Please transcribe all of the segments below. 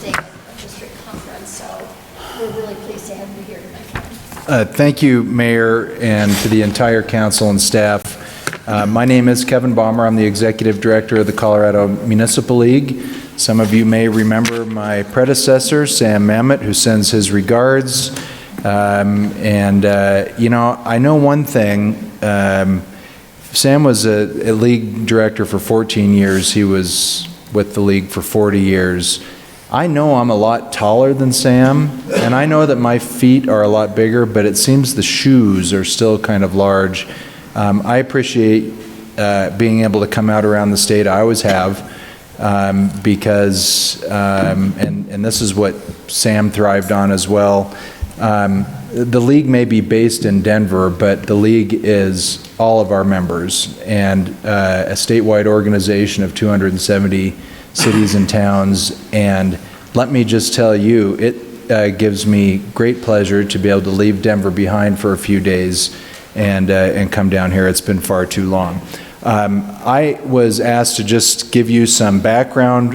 day of district conference, so we're really pleased to have you here tonight. Thank you, Mayor, and to the entire council and staff. My name is Kevin Baumer. I'm the Executive Director of the Colorado Municipal League. Some of you may remember my predecessor, Sam Mamet, who sends his regards. You know, I know one thing. Sam was a league director for 14 years. He was with the league for 40 years. I know I'm a lot taller than Sam, and I know that my feet are a lot bigger, but it seems the shoes are still kind of large. I appreciate being able to come out around the state. I always have, because, and this is what Sam thrived on as well. The league may be based in Denver, but the league is all of our members, and a statewide organization of 270 cities and towns. And let me just tell you, it gives me great pleasure to be able to leave Denver behind for a few days and come down here. It's been far too long. I was asked to just give you some background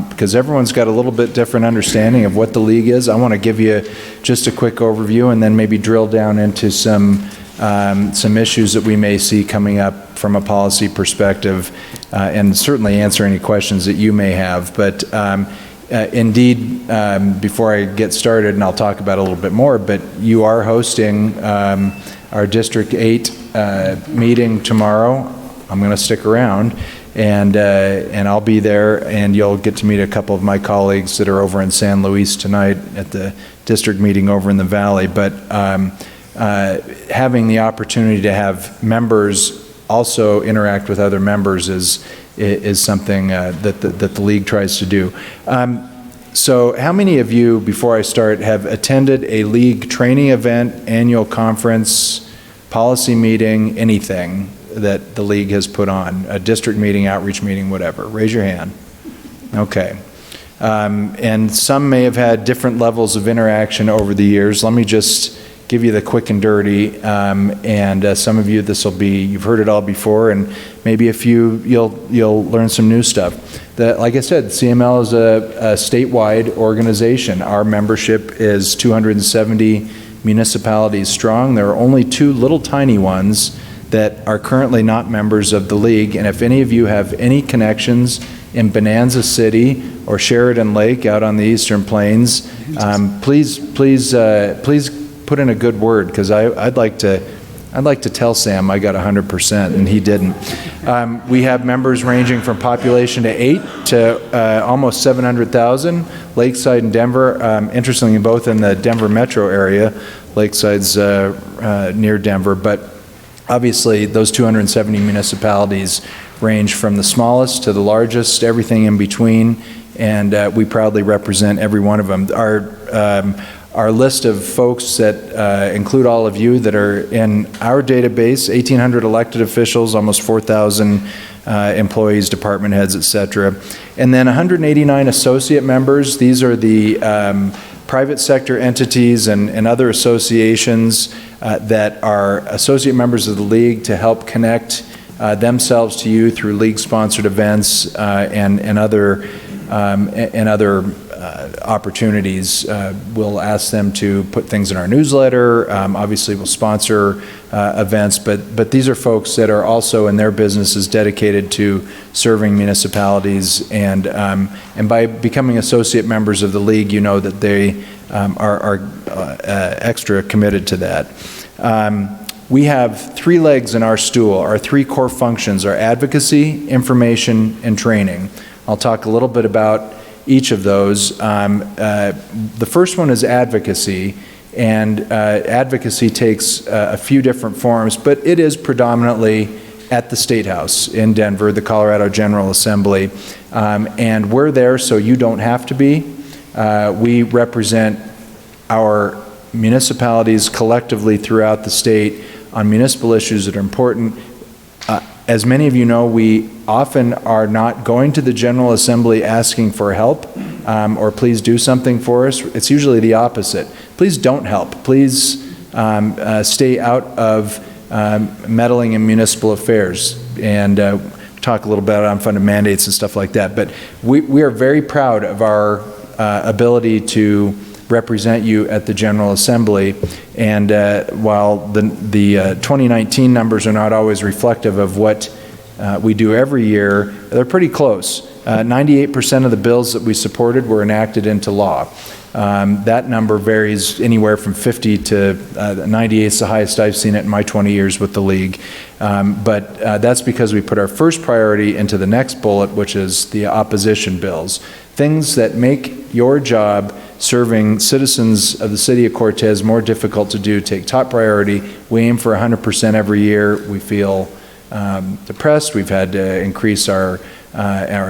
because everyone's got a little bit different understanding of what the league is. I want to give you just a quick overview and then maybe drill down into some issues that we may see coming up from a policy perspective, and certainly answer any questions that you may have. But indeed, before I get started, and I'll talk about it a little bit more, but you are hosting our District 8 meeting tomorrow. I'm going to stick around, and I'll be there, and you'll get to meet a couple of my colleagues that are over in San Luis tonight at the district meeting over in the Valley. But having the opportunity to have members also interact with other members is something that the league tries to do. So how many of you, before I start, have attended a league training event, annual conference, policy meeting, anything that the league has put on, a district meeting, outreach meeting, whatever? Raise your hand. Okay. And some may have had different levels of interaction over the years. Let me just give you the quick and dirty, and some of you, this will be, you've heard it all before, and maybe a few, you'll learn some new stuff. Like I said, CML is a statewide organization. Our membership is 270 municipalities strong. There are only 2 little tiny ones that are currently not members of the league, and if any of you have any connections in Bonanza City or Sheridan Lake out on the Eastern Plains, please put in a good word, because I'd like to tell Sam I got 100%, and he didn't. We have members ranging from population to 8 to almost 700,000. Lakeside and Denver, interestingly, both in the Denver metro area. Lakeside's near Denver, but obviously those 270 municipalities range from the smallest to the largest, everything in between, and we proudly represent every one of them. Our list of folks that include all of you that are in our database, 1,800 elected officials, almost 4,000 employees, department heads, et cetera. And then 189 associate members. These are the private sector entities and other associations that are associate members of the league to help connect themselves to you through league-sponsored events and other opportunities. We'll ask them to put things in our newsletter. Obviously, we'll sponsor events, but these are folks that are also in their businesses dedicated to serving municipalities, and by becoming associate members of the league, you know that they are extra committed to that. We have 3 legs in our stool. Our 3 core functions are advocacy, information, and training. I'll talk a little bit about each of those. The first one is advocacy, and advocacy takes a few different forms, but it is predominantly at the State House in Denver, the Colorado General Assembly, and we're there so you don't have to be. We represent our municipalities collectively throughout the state on municipal issues that are important. As many of you know, we often are not going to the General Assembly asking for help or please do something for us. It's usually the opposite. Please don't help. Please stay out of meddling in municipal affairs, and talk a little bit on unfunded mandates and stuff like that. But we are very proud of our ability to represent you at the General Assembly. And while the 2019 numbers are not always reflective of what we do every year, they're pretty close. 98% of the bills that we supported were enacted into law. That number varies anywhere from 50 to 98 is the highest I've seen it in my 20 years with the League. But that's because we put our first priority into the next bullet, which is the opposition bills. Things that make your job serving citizens of the city of Cortez more difficult to do take top priority. We aim for 100% every year. We feel depressed. We've had to increase our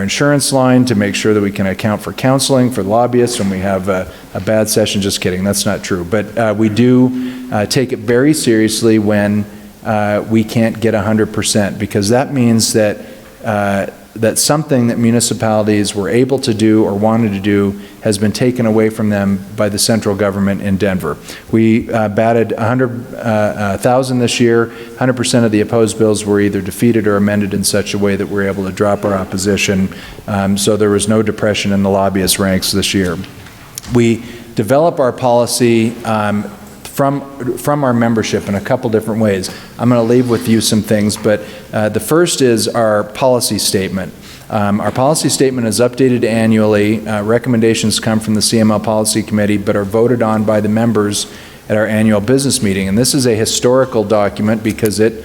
insurance line to make sure that we can account for counseling for lobbyists when we have a bad session. Just kidding, that's not true. But we do take it very seriously when we can't get 100%, because that means that that something that municipalities were able to do or wanted to do has been taken away from them by the central government in Denver. We batted 100,000 this year. 100% of the opposed bills were either defeated or amended in such a way that we're able to drop our opposition. So there was no depression in the lobbyist ranks this year. We develop our policy from our membership in a couple different ways. I'm going to leave with you some things, but the first is our policy statement. Our policy statement is updated annually. Recommendations come from the CML Policy Committee, but are voted on by the members at our annual business meeting. And this is a historical document because it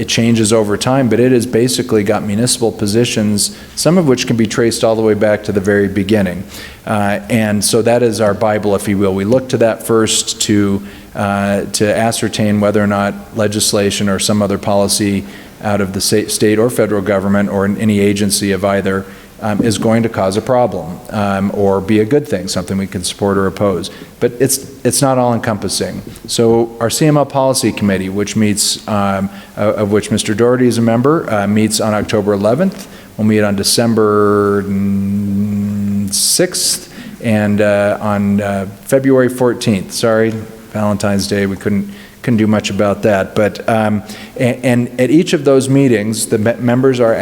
changes over time, but it has basically got municipal positions, some of which can be traced all the way back to the very beginning. And so that is our Bible, if you will. We look to that first to ascertain whether or not legislation or some other policy out of the state or federal government or in any agency of either is going to cause a problem or be a good thing, something we can support or oppose. But it's not all-encompassing. So our CML Policy Committee, which meets, of which Mr. Doherty is a member, meets on October 11th. We'll meet on December 6th and on February 14th. Sorry, Valentine's Day, we couldn't do much about that. But and at each of those meetings, the members are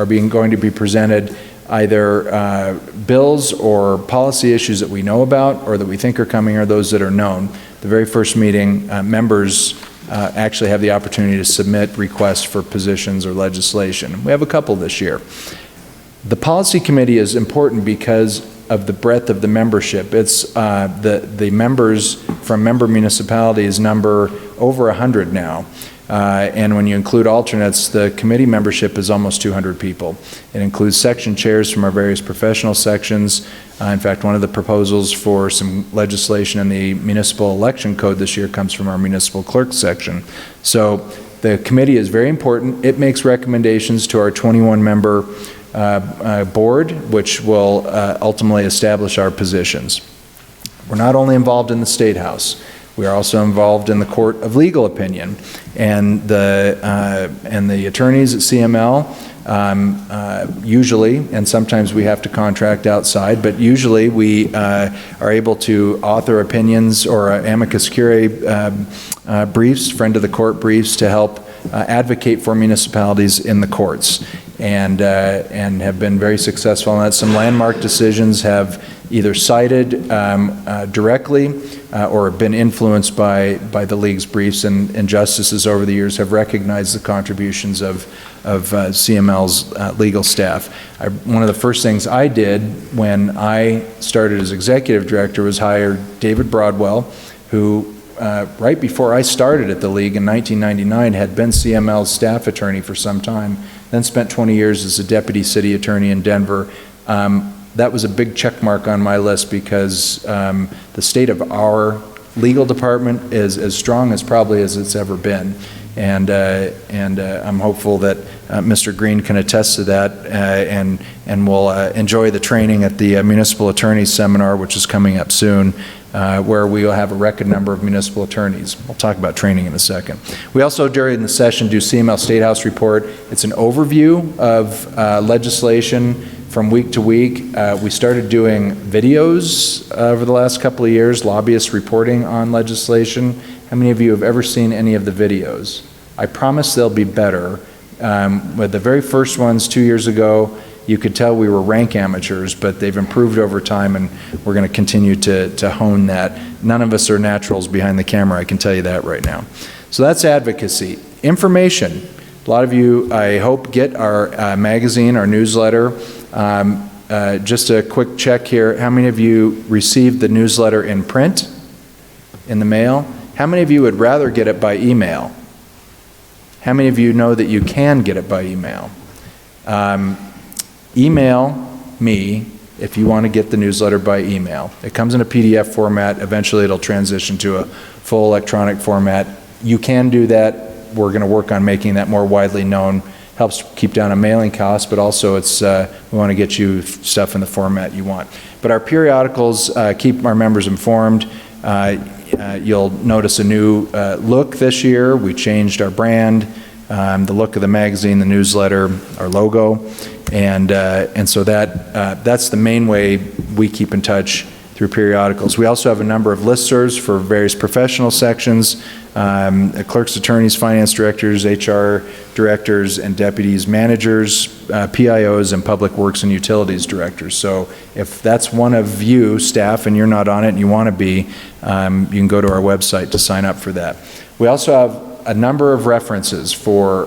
going to be presented either bills or policy issues that we know about or that we think are coming, or those that are known. The very first meeting, members actually have the opportunity to submit requests for positions or legislation. We have a couple this year. The policy committee is important because of the breadth of the membership. It's the members from member municipalities number over 100 now. And when you include alternates, the committee membership is almost 200 people. It includes section chairs from our various professional sections. In fact, one of the proposals for some legislation in the municipal election code this year comes from our municipal clerk section. So the committee is very important. It makes recommendations to our 21-member board, which will ultimately establish our positions. We're not only involved in the State House. We are also involved in the Court of Legal Opinion, and the attorneys at CML usually, and sometimes we have to contract outside, but usually we are able to author opinions or amicus curiae briefs, friend of the court briefs, to help advocate for municipalities in the courts, and have been very successful in that. Some landmark decisions have either cited directly or been influenced by the League's briefs, and justices over the years have recognized the contributions of CML's legal staff. One of the first things I did when I started as executive director was hire David Broadwell, who right before I started at the League in 1999 had been CML's staff attorney for some time, then spent 20 years as a deputy city attorney in Denver. That was a big check mark on my list because the state of our legal department is as strong as probably as it's ever been. And I'm hopeful that Mr. Green can attest to that, and will enjoy the training at the Municipal Attorneys Seminar, which is coming up soon, where we will have a record number of municipal attorneys. We'll talk about training in a second. We also, during the session, do CML State House Report. It's an overview of legislation from week to week. We started doing videos over the last couple of years, lobbyists reporting on legislation. How many of you have ever seen any of the videos? I promise they'll be better. But the very first ones 2 years ago, you could tell we were rank amateurs, but they've improved over time, and we're going to continue to hone that. None of us are naturals behind the camera, I can tell you that right now. So that's advocacy. Information. A lot of you, I hope, get our magazine, our newsletter. Just a quick check here. How many of you received the newsletter in print, in the mail? How many of you would rather get it by email? How many of you know that you can get it by email? Email me if you want to get the newsletter by email. It comes in a PDF format. Eventually it'll transition to a full electronic format. You can do that. We're going to work on making that more widely known. Helps keep down a mailing cost, but also it's we want to get you stuff in the format you want. But our periodicals keep our members informed. You'll notice a new look this year. We changed our brand, the look of the magazine, the newsletter, our logo, and so that's the main way we keep in touch through periodicals. We also have a number of listservs for various professional sections, clerks, attorneys, finance directors, HR directors, and deputies, managers, PIOs, and public works and utilities directors. So if that's one of you, staff, and you're not on it and you want to be, you can go to our website to sign up for that. We also have a number of references for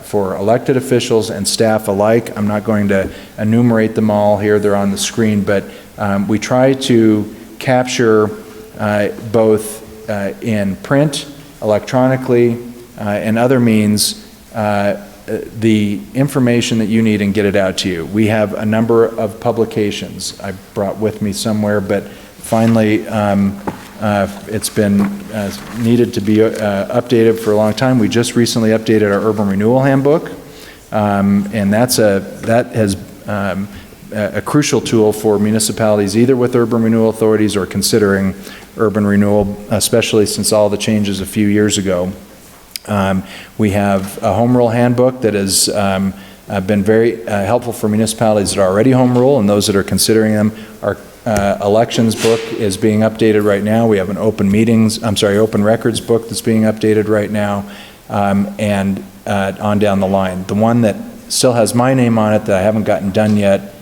elected officials and staff alike. I'm not going to enumerate them all here. They're on the screen, but we try to capture both in print, electronically, and other means the information that you need and get it out to you. We have a number of publications I brought with me somewhere, but finally it's been needed to be updated for a long time. We just recently updated our Urban Renewal Handbook, and that has a crucial tool for municipalities either with urban renewal authorities or considering urban renewal, especially since all the changes a few years ago. We have a home rule handbook that has been very helpful for municipalities that are already home rule and those that are considering them. Our elections book is being updated right now. We have an open records book that's being updated right now, and on down the line. The one that still has my name on it that I haven't gotten done yet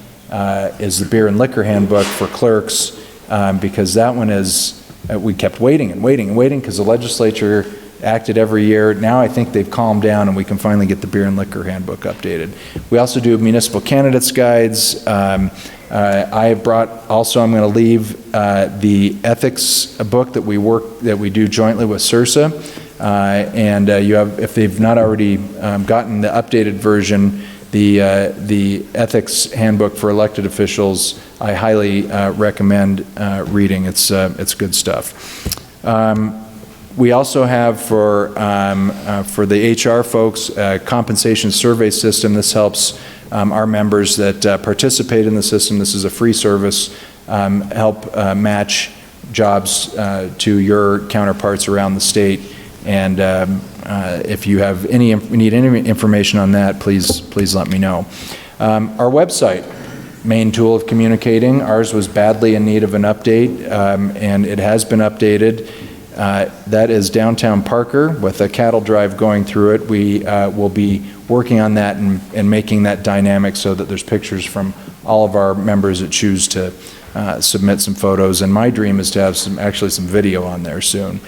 is the beer and liquor handbook for clerks, because that one is, we kept waiting and waiting and waiting because the legislature acted every year. Now I think they've calmed down and we can finally get the beer and liquor handbook updated. We also do municipal candidates guides. I have brought, also I'm going to leave the ethics book that we do jointly with CIRSA, and you have, if they've not already gotten the updated version, the ethics handbook for elected officials, I highly recommend reading. It's good stuff. We also have for the HR folks a compensation survey system. This helps our members that participate in the system. This is a free service. Help match jobs to your counterparts around the state. And if you have need any information on that, please let me know. Our website, main tool of communicating. Ours was badly in need of an update, and it has been updated. That is downtown Parker with a cattle drive going through it. We will be working on that and making that dynamic so that there's pictures from all of our members that choose to submit some photos. And my dream is to have actually some video on there soon.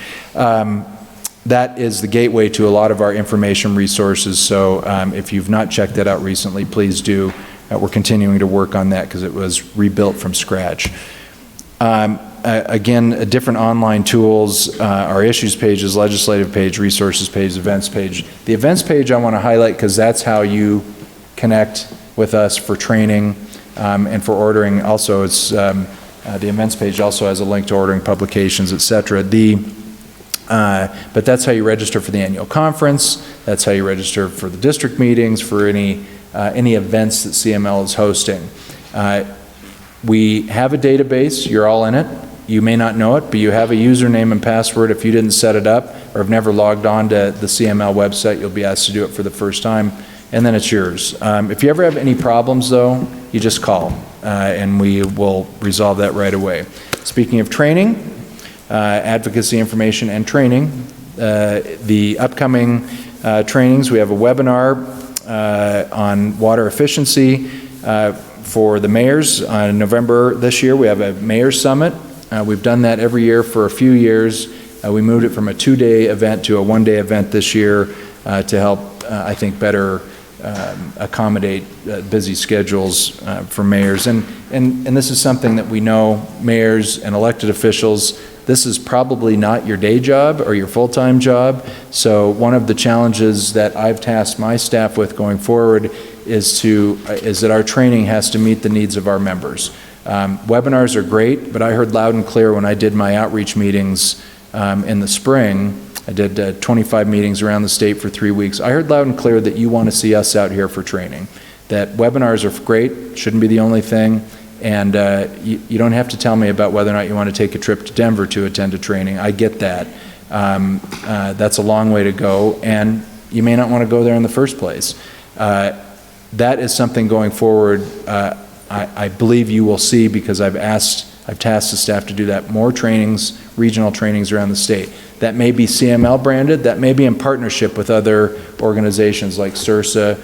That is the gateway to a lot of our information resources. So if you've not checked that out recently, please do. We're continuing to work on that because it was rebuilt from scratch. Again, different online tools, our issues pages, legislative page, resources page, events page. The events page I want to highlight because that's how you connect with us for training and for ordering. Also, it's the events page also has a link to ordering publications, etc. But that's how you register for the annual conference. That's how you register for the district meetings, for any events that CML is hosting. We have a database. You're all in it. You may not know it, but you have a username and password. If you didn't set it up or have never logged on to the CML website, you'll be asked to do it for the first time, and then it's yours. If you ever have any problems, though, you just call, and we will resolve that right away. Speaking of training, advocacy information and training, the upcoming trainings, we have a webinar on water efficiency. for the mayors. In November this year, we have a mayor's summit. We've done that every year for a few years. We moved it from a 2-day event to a 1-day event this year to help, I think, better accommodate busy schedules for mayors. And this is something that we know, mayors and elected officials, this is probably not your day job or your full-time job. So one of the challenges that I've tasked my staff with going forward is that our training has to meet the needs of our members. Webinars are great, but I heard loud and clear when I did my outreach meetings in the spring. I did 25 meetings around the state for 3 weeks. I heard loud and clear that you want to see us out here for training, that webinars are great, shouldn't be the only thing, and you don't have to tell me about whether or not you want to take a trip to Denver to attend a training. I get that. That's a long way to go, and you may not want to go there in the first place. That is something going forward I believe you will see, because I've tasked the staff to do that, more trainings, regional trainings around the state. That may be CML branded, that may be in partnership with other organizations like CIRSA,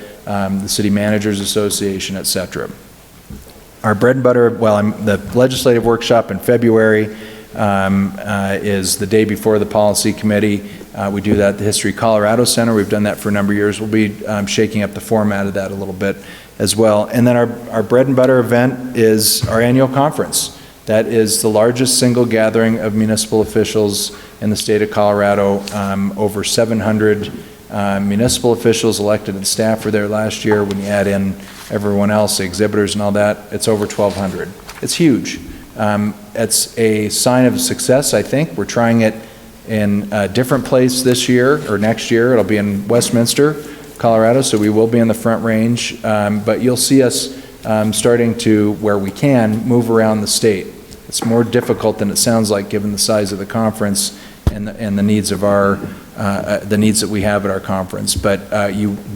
the City Managers Association, et cetera. Our bread and butter, the legislative workshop in February is the day before the policy committee. We do that at the History Colorado Center. We've done that for a number of years. We'll be shaking up the format of that a little bit as well. And then our bread and butter event is our annual conference. That is the largest single gathering of municipal officials in the state of Colorado. Over 700 municipal officials, elected, and staff were there last year. When you add in everyone else, the exhibitors and all that, it's over 1,200. It's huge. It's a sign of success, I think. We're trying it in a different place this year or next year. It'll be in Westminster, Colorado, so we will be in the Front Range. But you'll see us starting to, where we can, move around the state. It's more difficult than it sounds like, given the size of the conference and the needs of the needs that we have at our conference. But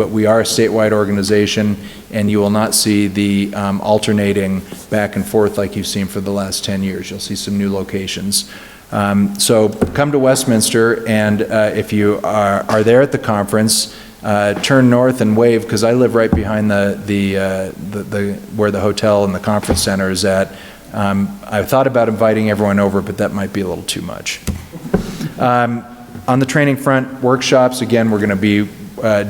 we are a statewide organization, and you will not see the alternating back and forth like you've seen for the last 10 years. You'll see some new locations. So come to Westminster, and if you are there at the conference, turn north and wave, because I live right behind where the hotel and the conference center is at. I thought about inviting everyone over, but that might be a little too much. On the training front, workshops, again, we're going to be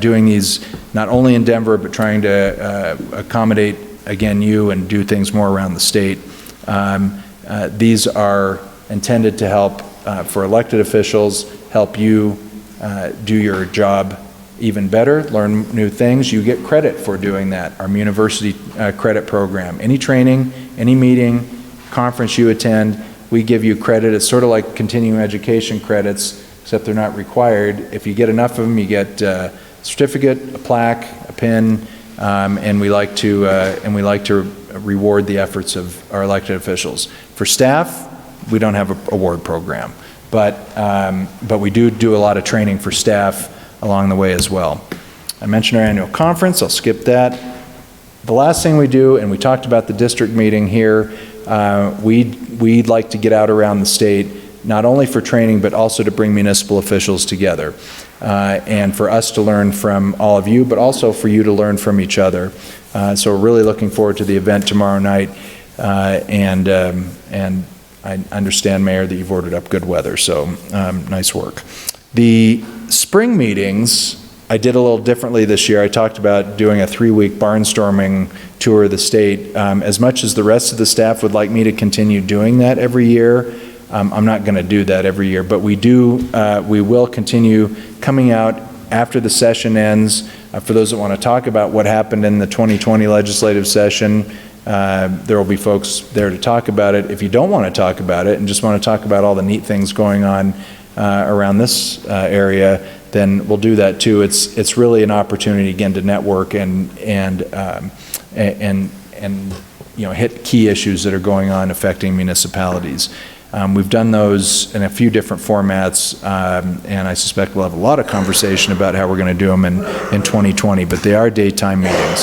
doing these not only in Denver, but trying to accommodate, again, you, and do things more around the state. These are intended to help, for elected officials, help you do your job even better, learn new things. You get credit for doing that. Our university credit program. Any training, any meeting, conference you attend, we give you credit. It's sort of like continuing education credits, except they're not required. If you get enough of them, you get a certificate, a plaque, a pin, and we like to reward the efforts of our elected officials. For staff, we don't have an award program, but we do a lot of training for staff along the way as well. I mentioned our annual conference. I'll skip that. The last thing we do, and we talked about the district meeting here, we'd like to get out around the state, not only for training, but also to bring municipal officials together, and for us to learn from all of you, but also for you to learn from each other. So we're really looking forward to the event tomorrow night, and I understand, Mayor, that you've ordered up good weather, so nice work. The spring meetings, I did a little differently this year. I talked about doing a 3-week barnstorming tour of the state. As much as the rest of the staff would like me to continue doing that every year, I'm not going to do that every year, but we will continue coming out after the session ends. For those that want to talk about what happened in the 2020 legislative session, there will be folks there to talk about it. If you don't want to talk about it and just want to talk about all the neat things going on around this area, then we'll do that too. It's really an opportunity, again, to network and hit key issues that are going on affecting municipalities. We've done those in a few different formats, and I suspect we'll have a lot of conversation about how we're going to do them in 2020, but they are daytime meetings.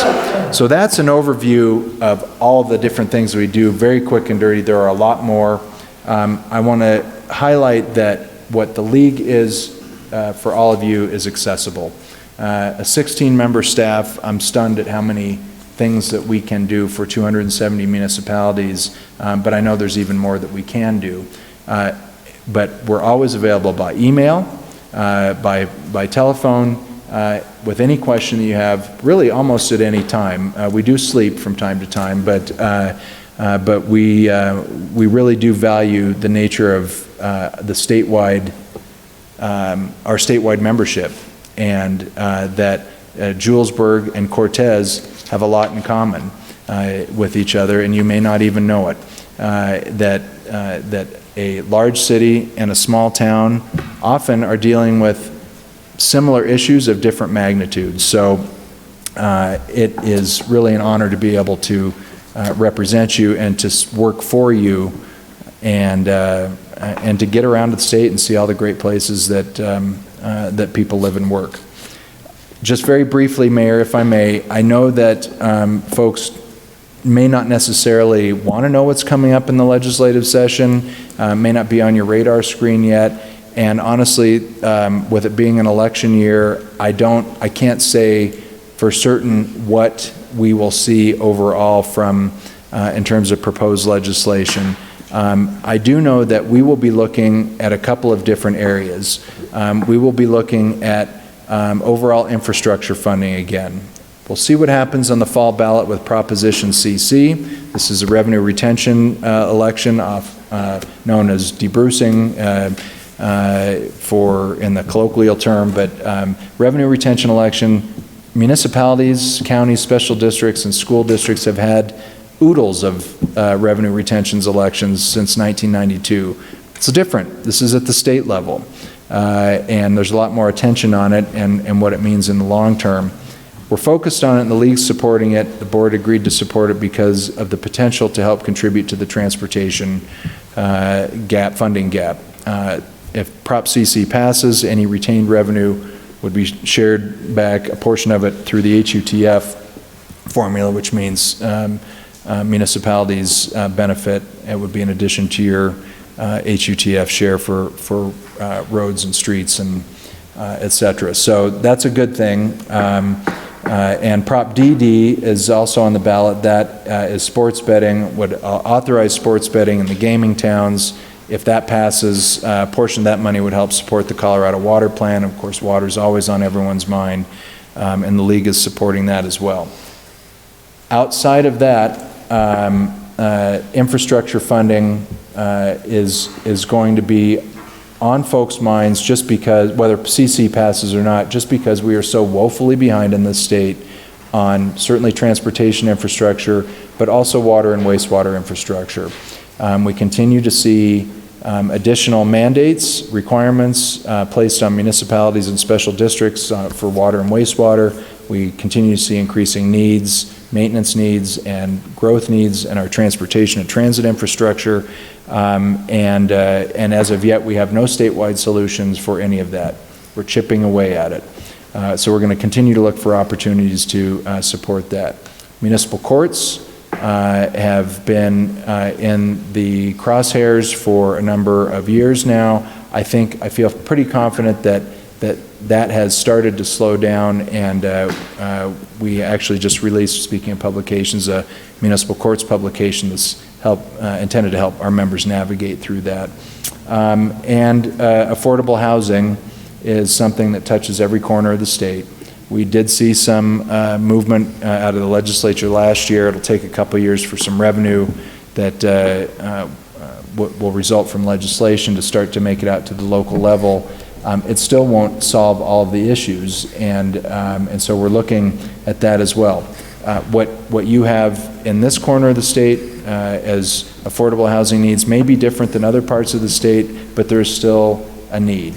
So that's an overview of all the different things we do, very quick and dirty. There are a lot more. I want to highlight that what the league is for all of you is accessible. A 16-member staff, I'm stunned at how many things that we can do for 270 municipalities, but I know there's even more that we can do. But we're always available by email, by telephone, with any question that you have, really almost at any time. We do sleep from time to time, but we really do value the nature of the statewide, our statewide membership, and that Julesburg and Cortez have a lot in common with each other, and you may not even know it. That a large city and a small town often are dealing with similar issues of different magnitudes. So it is really an honor to be able to represent you and to work for you, and to get around the state and see all the great places that that people live and work. Just very briefly, Mayor, if I may, I know that folks may not necessarily want to know what's coming up in the legislative session, may not be on your radar screen yet, and honestly, with it being an election year, I can't say for certain what we will see overall from in terms of proposed legislation. I do know that we will be looking at a couple of different areas. We will be looking at overall infrastructure funding again. We'll see what happens on the fall ballot with Proposition CC. This is a revenue retention election known as debrucing in the colloquial term, but revenue retention election. Municipalities, counties, special districts, and school districts have had oodles of revenue retentions elections since 1992. It's different. This is at the state level, and there's a lot more attention on it and what it means in the long term. We're focused on it, and the league's supporting it. The board agreed to support it because of the potential to help contribute to the transportation funding gap. If Prop CC passes, any retained revenue would be shared back, a portion of it, through the HUTF formula, which means municipalities benefit. It would be in addition to your HUTF share for roads and streets and et cetera. So that's a good thing. And Prop DD is also on the ballot. That is sports betting, would authorize sports betting in the gaming towns. If that passes, a portion of that money would help support the Colorado Water Plan. Of course, water is always on everyone's mind, and the league is supporting that as well. Outside of that, infrastructure funding is going to be on folks' minds, just because, whether CC passes or not, just because we are so woefully behind in this state on certainly transportation infrastructure, but also water and wastewater infrastructure. We continue to see additional mandates, requirements placed on municipalities and special districts for water and wastewater. We continue to see increasing needs, maintenance needs, and growth needs in our transportation and transit infrastructure. And as of yet, we have no statewide solutions for any of that. We're chipping away at it. So we're going to continue to look for opportunities to support that. Municipal courts have been in the crosshairs for a number of years now. I feel pretty confident that has started to slow down, and we actually just released, speaking of publications, a municipal courts publication that's intended to help our members navigate through that. And affordable housing is something that touches every corner of the state. We did see some movement out of the legislature last year. It'll take a couple years for some revenue that will result from legislation to start to make it out to the local level. It still won't solve all of the issues, and so we're looking at that as well. What you have in this corner of the state as affordable housing needs may be different than other parts of the state, but there's still a need.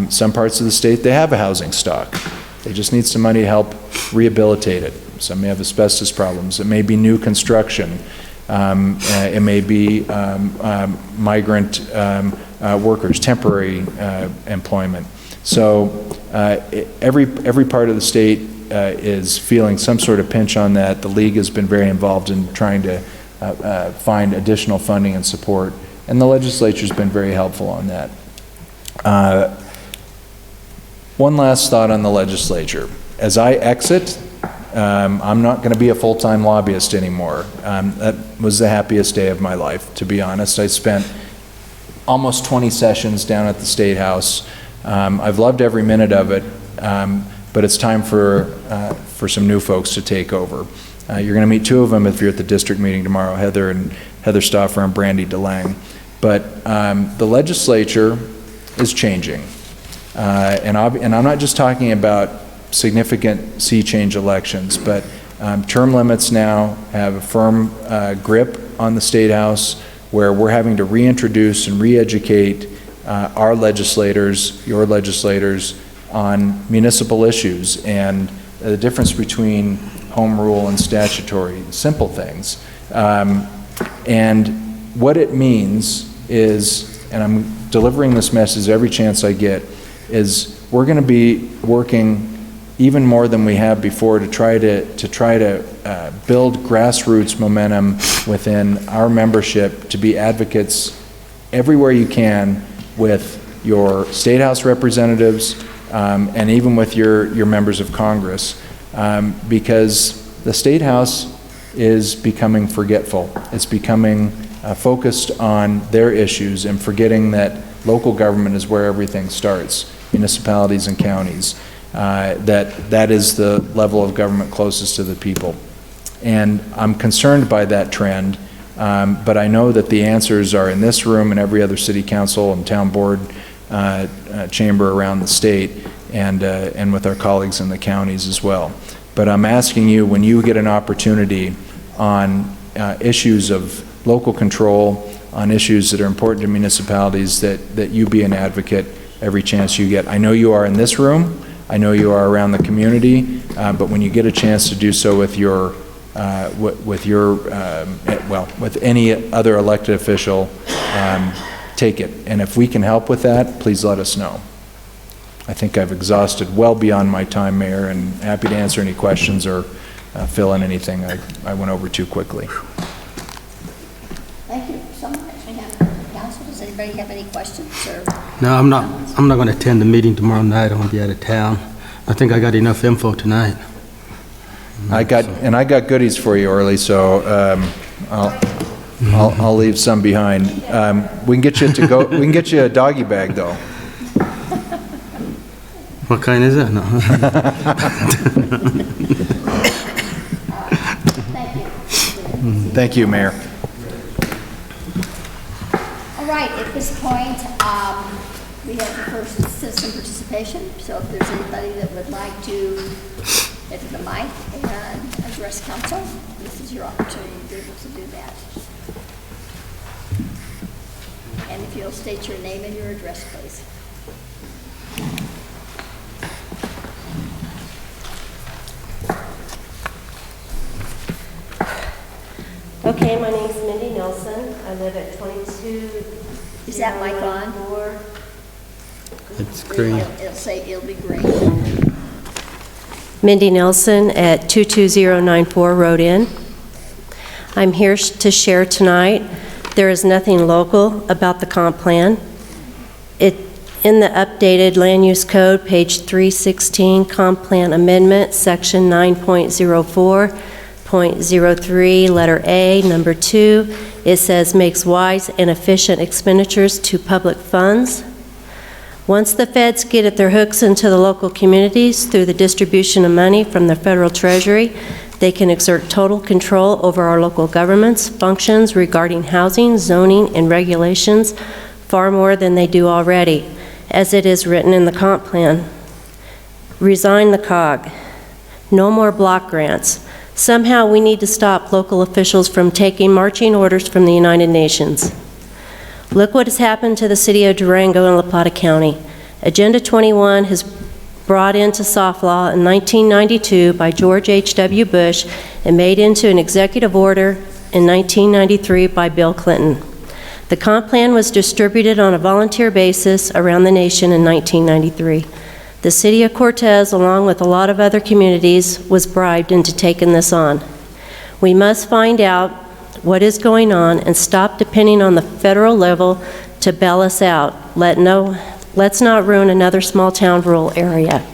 Some parts of the state, they have a housing stock. They just need some money to help rehabilitate it. Some may have asbestos problems. It may be new construction. It may be migrant workers, temporary employment. So every part of the state is feeling some sort of pinch on that. The league has been very involved in trying to find additional funding and support, and the legislature's been very helpful on that. One last thought on the legislature. As I exit, I'm not going to be a full-time lobbyist anymore. That was the happiest day of my life, to be honest. I spent almost 20 sessions down at the State House. I've loved every minute of it, but it's time for some new folks to take over. You're going to meet two of them if you're at the district meeting tomorrow, Heather Stauffer and Brandy DeLange. But the legislature is changing. And I'm not just talking about significant sea change elections, but term limits now have a firm grip on the State House, where we're having to reintroduce and re-educate our legislators, your legislators, on municipal issues and the difference between home rule and statutory, simple things. And what it means is, and I'm delivering this message every chance I get, is we're going to be working even more than we have before to try to build grassroots momentum within our membership to be advocates everywhere you can with your State House representatives and even with your members of Congress, because the State House is becoming forgetful. It's becoming focused on their issues and forgetting that local government is where everything starts, municipalities and counties. That is the level of government closest to the people. And I'm concerned by that trend, but I know that the answers are in this room and every other city council and town board chamber around the state, and with our colleagues in the counties as well. But I'm asking you, when you get an opportunity on issues of local control, on issues that are important to municipalities, that you be an advocate every chance you get. I know you are in this room, I know you are around the community, but when you get a chance to do so with with any other elected official, take it. And if we can help with that, please let us know. I think I've exhausted well beyond my time, Mayor, and happy to answer any questions or fill in anything I went over too quickly. Thank you so much. Council, does anybody have any questions? Or? No, I'm not going to attend the meeting tomorrow night. I'm going to be out of town. I think I got enough info tonight. I got goodies for you, Orly. So I'll leave some behind. We can get you to go. We can get you a doggy bag, though. What kind is it? No. Thank you. Thank you, Mayor. All right, at this point, we have the first citizen participation. So if there's anybody that would like to get to the mic and address council, this is your opportunity to be able to do that. And if you'll state your name and your address, please. Okay, my name's Mindy Nelson. I live at 22. Is that mic on? It's green. It'll say it'll be green. Mindy Nelson at 22094 Road Inn. I'm here to share tonight. There is nothing local about the comp plan. In the updated land use code, page 316, comp plan amendment, section 9.04.03, letter A, number 2, it says makes wise and efficient expenditures to public funds. Once the feds get at their hooks into the local communities through the distribution of money from the federal treasury, they can exert total control over our local government's functions regarding housing, zoning, and regulations far more than they do already, as it is written in the comp plan. Resign the COG. No more block grants. Somehow we need to stop local officials from taking marching orders from the United Nations. Look what has happened to the city of Durango and La Plata County. Agenda 21 has brought into soft law in 1992 by George H.W. Bush and made into an executive order in 1993 by Bill Clinton. The comp plan was distributed on a volunteer basis around the nation in 1993. The city of Cortez, along with a lot of other communities, was bribed into taking this on. We must find out what is going on and stop depending on the federal level to bail us out. Let's not ruin another small town rural area.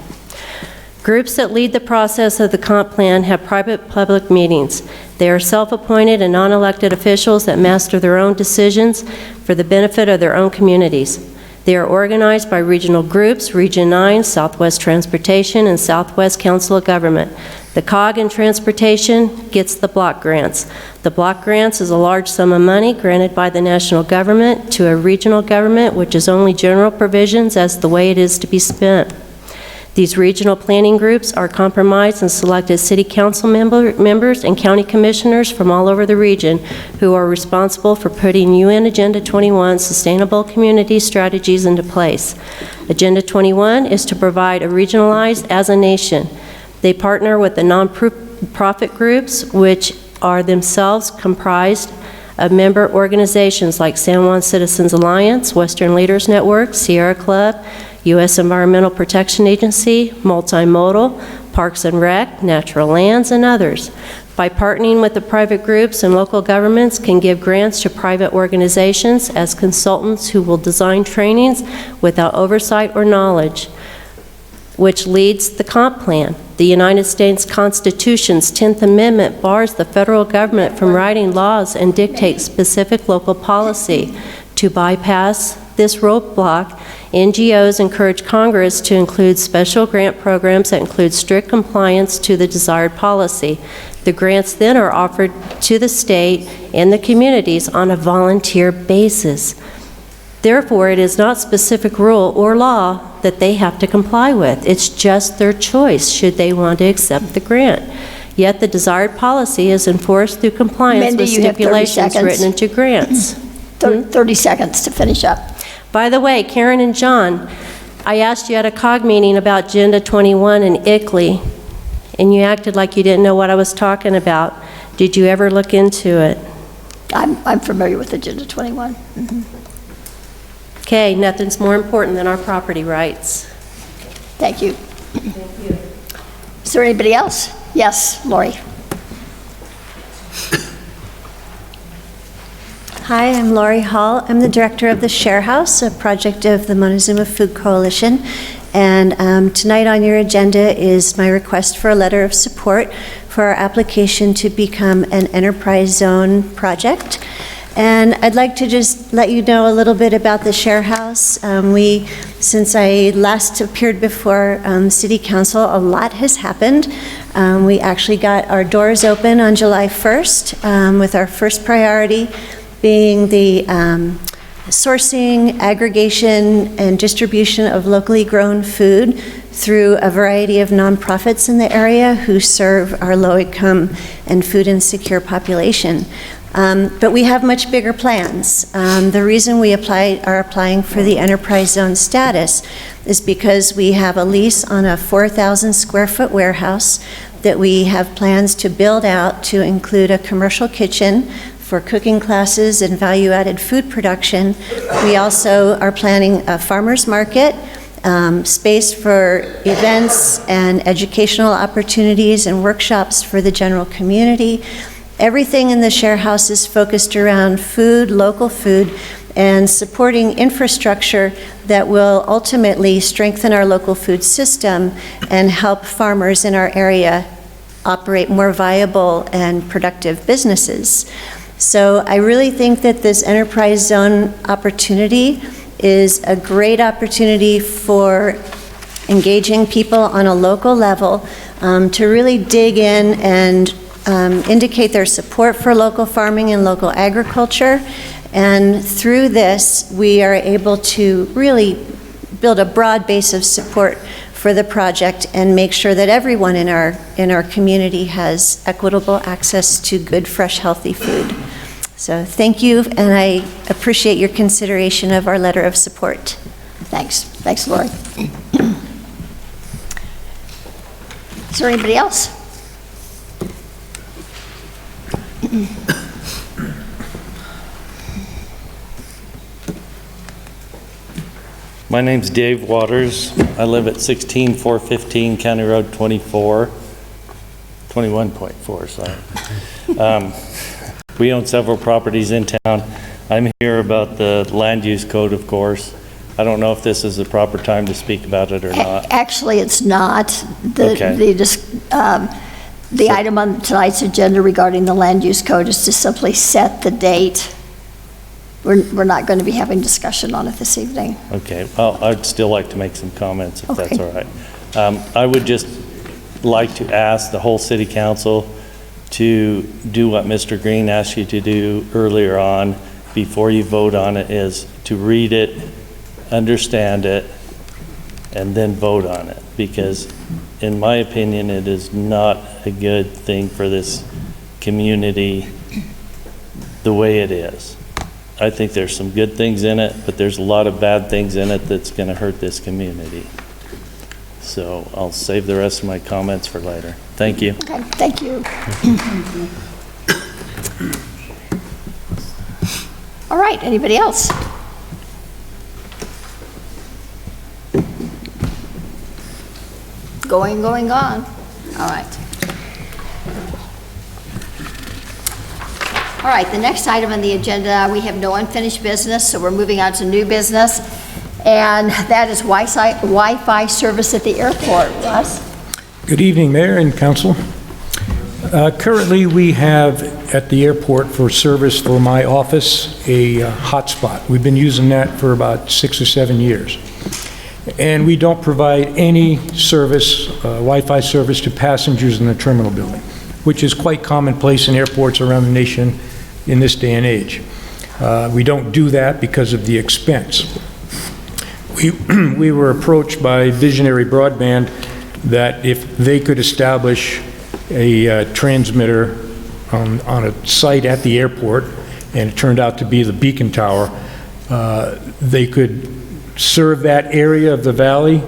Groups that lead the process of the comp plan have private public meetings. They are self-appointed and non-elected officials that master their own decisions for the benefit of their own communities. They are organized by regional groups, Region 9, Southwest Transportation, and Southwest Council of Government. The COG in transportation gets the block grants. The block grants is a large sum of money granted by the national government to a regional government, which is only general provisions as the way it is to be spent. These regional planning groups are comprised and selected city council members and county commissioners from all over the region who are responsible for putting UN Agenda 21 sustainable community strategies into place. Agenda 21 is to provide a regionalized as a nation. They partner with the nonprofit groups, which are themselves comprised of member organizations like San Juan Citizens Alliance, Western Leaders Network, Sierra Club, U.S. Environmental Protection Agency, Multimodal, Parks and Rec, Natural Lands, and others. By partnering with the private groups and local governments can give grants to private organizations as consultants who will design trainings without oversight or knowledge, which leads the comp plan. The United States Constitution's 10th Amendment bars the federal government from writing laws and dictate specific local policy. To bypass this roadblock, NGOs encourage Congress to include special grant programs that include strict compliance to the desired policy. The grants then are offered to the state and the communities on a volunteer basis. Therefore, it is not specific rule or law that they have to comply with. It's just their choice should they want to accept the grant. Yet the desired policy is enforced through compliance Mindy, with you have 30 stipulations seconds. written into grants. 30 seconds to finish up. By the way, Karen and John, I asked you at a COG meeting about Agenda 21 and ICLEI, and you acted like you didn't know what I was talking about. Did you ever look into it? I'm familiar with Agenda 21. Okay, nothing's more important than our property rights. Thank you. Is there anybody else? Yes, Lori. Hi, I'm Lori Hall. I'm the director of the Share House, a project of the Montezuma Food Coalition. And tonight on your agenda is my request for a letter of support for our application to become an enterprise zone project. And I'd like to just let you know a little bit about the Share House. Since I last appeared before City Council, a lot has happened. We actually got our doors open on July 1st with our first priority being the sourcing, aggregation, and distribution of locally grown food through a variety of nonprofits in the area who serve our low-income and food-insecure population. But we have much bigger plans. The reason we are applying for the enterprise zone status is because we have a lease on a 4,000 square foot warehouse that we have plans to build out to include a commercial kitchen for cooking classes and value-added food production. We also are planning a farmer's market, space for events and educational opportunities and workshops for the general community. Everything in the Share House is focused around food, local food, and supporting infrastructure that will ultimately strengthen our local food system and help farmers in our area operate more viable and productive businesses. So I really think that this enterprise zone opportunity is a great opportunity for engaging people on a local level to really dig in and indicate their support for local farming and local agriculture. And through this, we are able to really build a broad base of support for the project and make sure that everyone in our community has equitable access to good, fresh, healthy food. So thank you, and I appreciate your consideration of our letter of support. Thanks. Thanks, Lori. Is there anybody else? My name's Dave Waters. I live at 16415 County Road 21.4, sorry. We own several properties in town. I'm here about the land use code, of course. I don't know if this is the proper time to speak about it or not. Actually, it's not. Okay. The item on tonight's agenda regarding the land use code is to simply set the date. We're not going to be having discussion on it this evening. Okay, well, I'd still like to make some comments if that's Okay. all right. I would just like to ask the whole city council to do what Mr. Green asked you to do earlier on before you vote on it, is to read it, understand it, and then vote on it. Because in my opinion, it is not a good thing for this community the way it is. I think there's some good things in it, but there's a lot of bad things in it that's going to hurt this community. So I'll save the rest of my comments for later. Thank you. Okay, thank you. All right, anybody else? Going, gone. All right. All right, the next item on the agenda, we have no unfinished business, so we're moving on to new business. And that is Wi-Fi service at the airport. Russ? Good evening, Mayor and Council. Currently, we have at the airport for service for my office a hotspot. We've been using that for about 6 or 7 years. And we don't provide any service, Wi-Fi service to passengers in the terminal building, which is quite commonplace in airports around the nation in this day and age. We don't do that because of the expense. We were approached by Visionary Broadband that if they could establish a transmitter on a site at the airport, and it turned out to be the Beacon Tower, they could serve that area of the valley,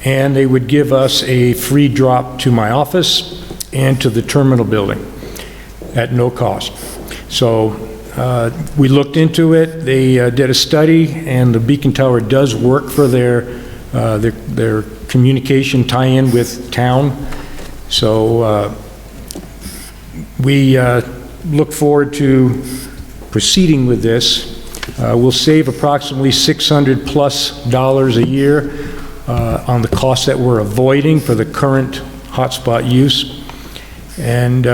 and they would give us a free drop to my office and to the terminal building at no cost. So we looked into it. They did a study, and the Beacon Tower does work for their communication tie-in with town. So we look forward to proceeding with this. We'll save approximately $600+ a year on the costs that we're avoiding for the current hotspot use. And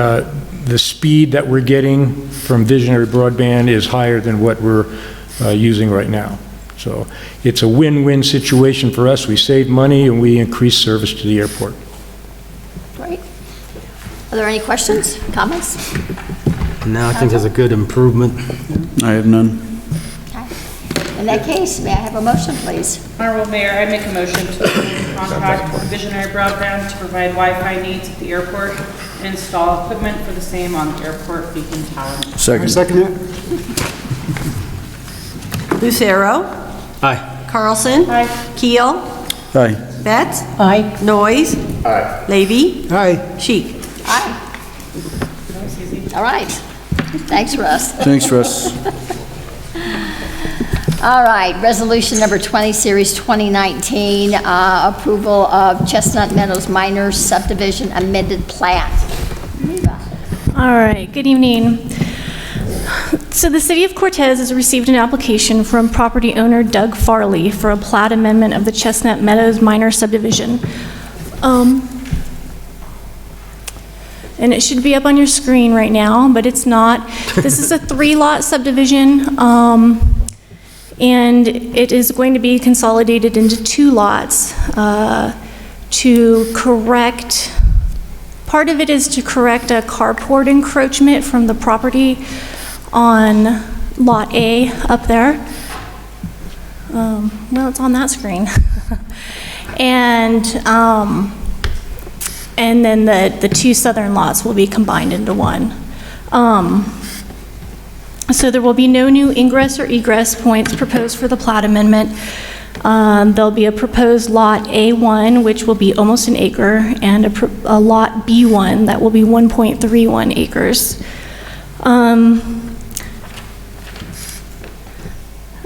the speed that we're getting from Visionary Broadband is higher than what we're using right now. So it's a win-win situation for us. We save money and we increase service to the airport. Great. Are there any questions, comments? No, I think it's a good improvement. I have none. In that case, may I have a motion, please? Honorable Mayor, I make a motion to approve contract with Visionary Broadband to provide Wi-Fi needs at the airport and install equipment for the same on the airport Beacon Tower. Second. Lucero. Aye. Carlson. Aye. Keel. Aye. Betts. Aye. Noyes. Aye. Levy. Aye. Sheik. Aye. All right. Thanks, Russ. Thanks, Russ. All right, resolution number 20, series 2019, approval of Chestnut Meadows Minor Subdivision amended plat. Neva. All right, good evening. So the City of Cortez has received an application from property owner Doug Farley for a plat amendment of the Chestnut Meadows Minor Subdivision. And it should be up on your screen right now, but it's not. This is a 3-lot subdivision, and it is going to be consolidated into 2 lots to correct, part of it is to correct a carport encroachment from the property on Lot A up there. Well, it's on that screen. And then the 2 southern lots will be combined into 1. So there will be no new ingress or egress points proposed for the plat amendment. There'll be a proposed Lot A1, which will be almost an acre, and a Lot B1 that will be 1.31 acres.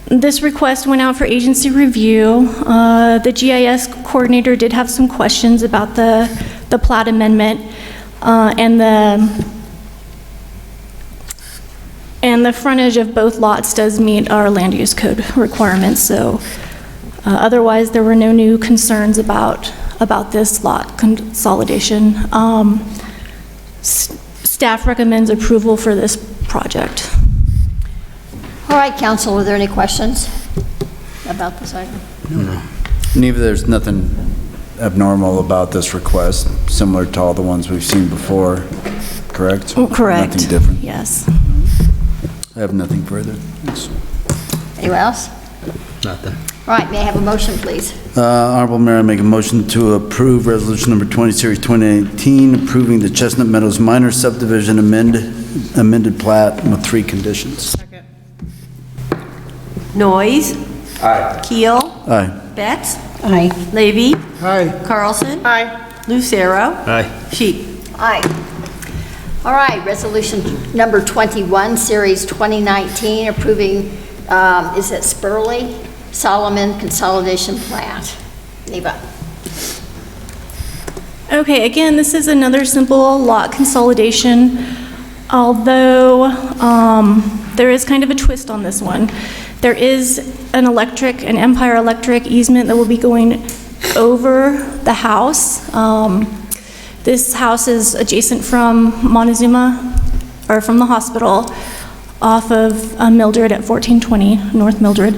This request went out for agency review. The GIS coordinator did have some questions about the plat amendment, and the frontage of both lots does meet our land use code requirements, so Otherwise, there were no new concerns about this lot consolidation. Staff recommends approval for this project. All right, council, are there any questions about this item? Neva, there's nothing abnormal about this request, similar to all the ones we've seen before, correct? Correct. Nothing different? Yes. I have nothing further. Thanks. Anyone else? Nothing. All right, may I have a motion, please? Honorable Mayor, I make a motion to approve Resolution Number 20, Series 2018, approving the Chestnut Meadows minor subdivision amended plat with 3 conditions. Second. Noyes? Aye. Keel? Aye. Betts? Aye. Levy? Aye. Carlson? Aye. Lucero? Aye. Sheep? Aye. All right, resolution number 21, series 2019, approving, is it Spurley Solomon Consolidation Plat? Neva. Okay, again, this is another simple lot consolidation, although there is kind of a twist on this one. There is an Empire Electric easement that will be going over the house. This house is adjacent from Montezuma, or from the hospital, off of Mildred at 1420 North Mildred.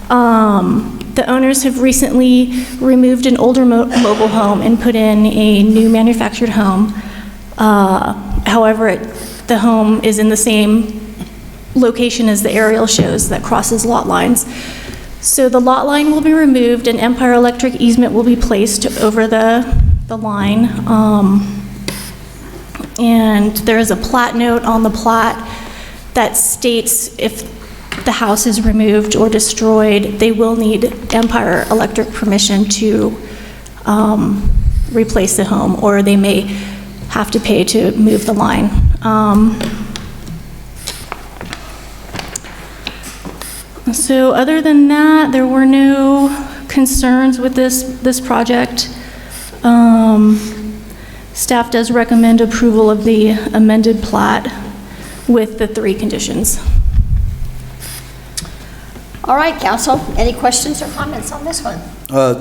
The owners have recently removed an older mobile home and put in a new manufactured home. However, the home is in the same location as the aerial shows that crosses lot lines. So the lot line will be removed and Empire Electric easement will be placed over the line. And there is a plat note on the plat that states if the house is removed or destroyed, they will need Empire Electric permission to replace the home, or they may have to pay to move the line. So other than that, there were no concerns with this project. Staff does recommend approval of the amended plat with the 3 conditions. All right, council, any questions or comments on this one?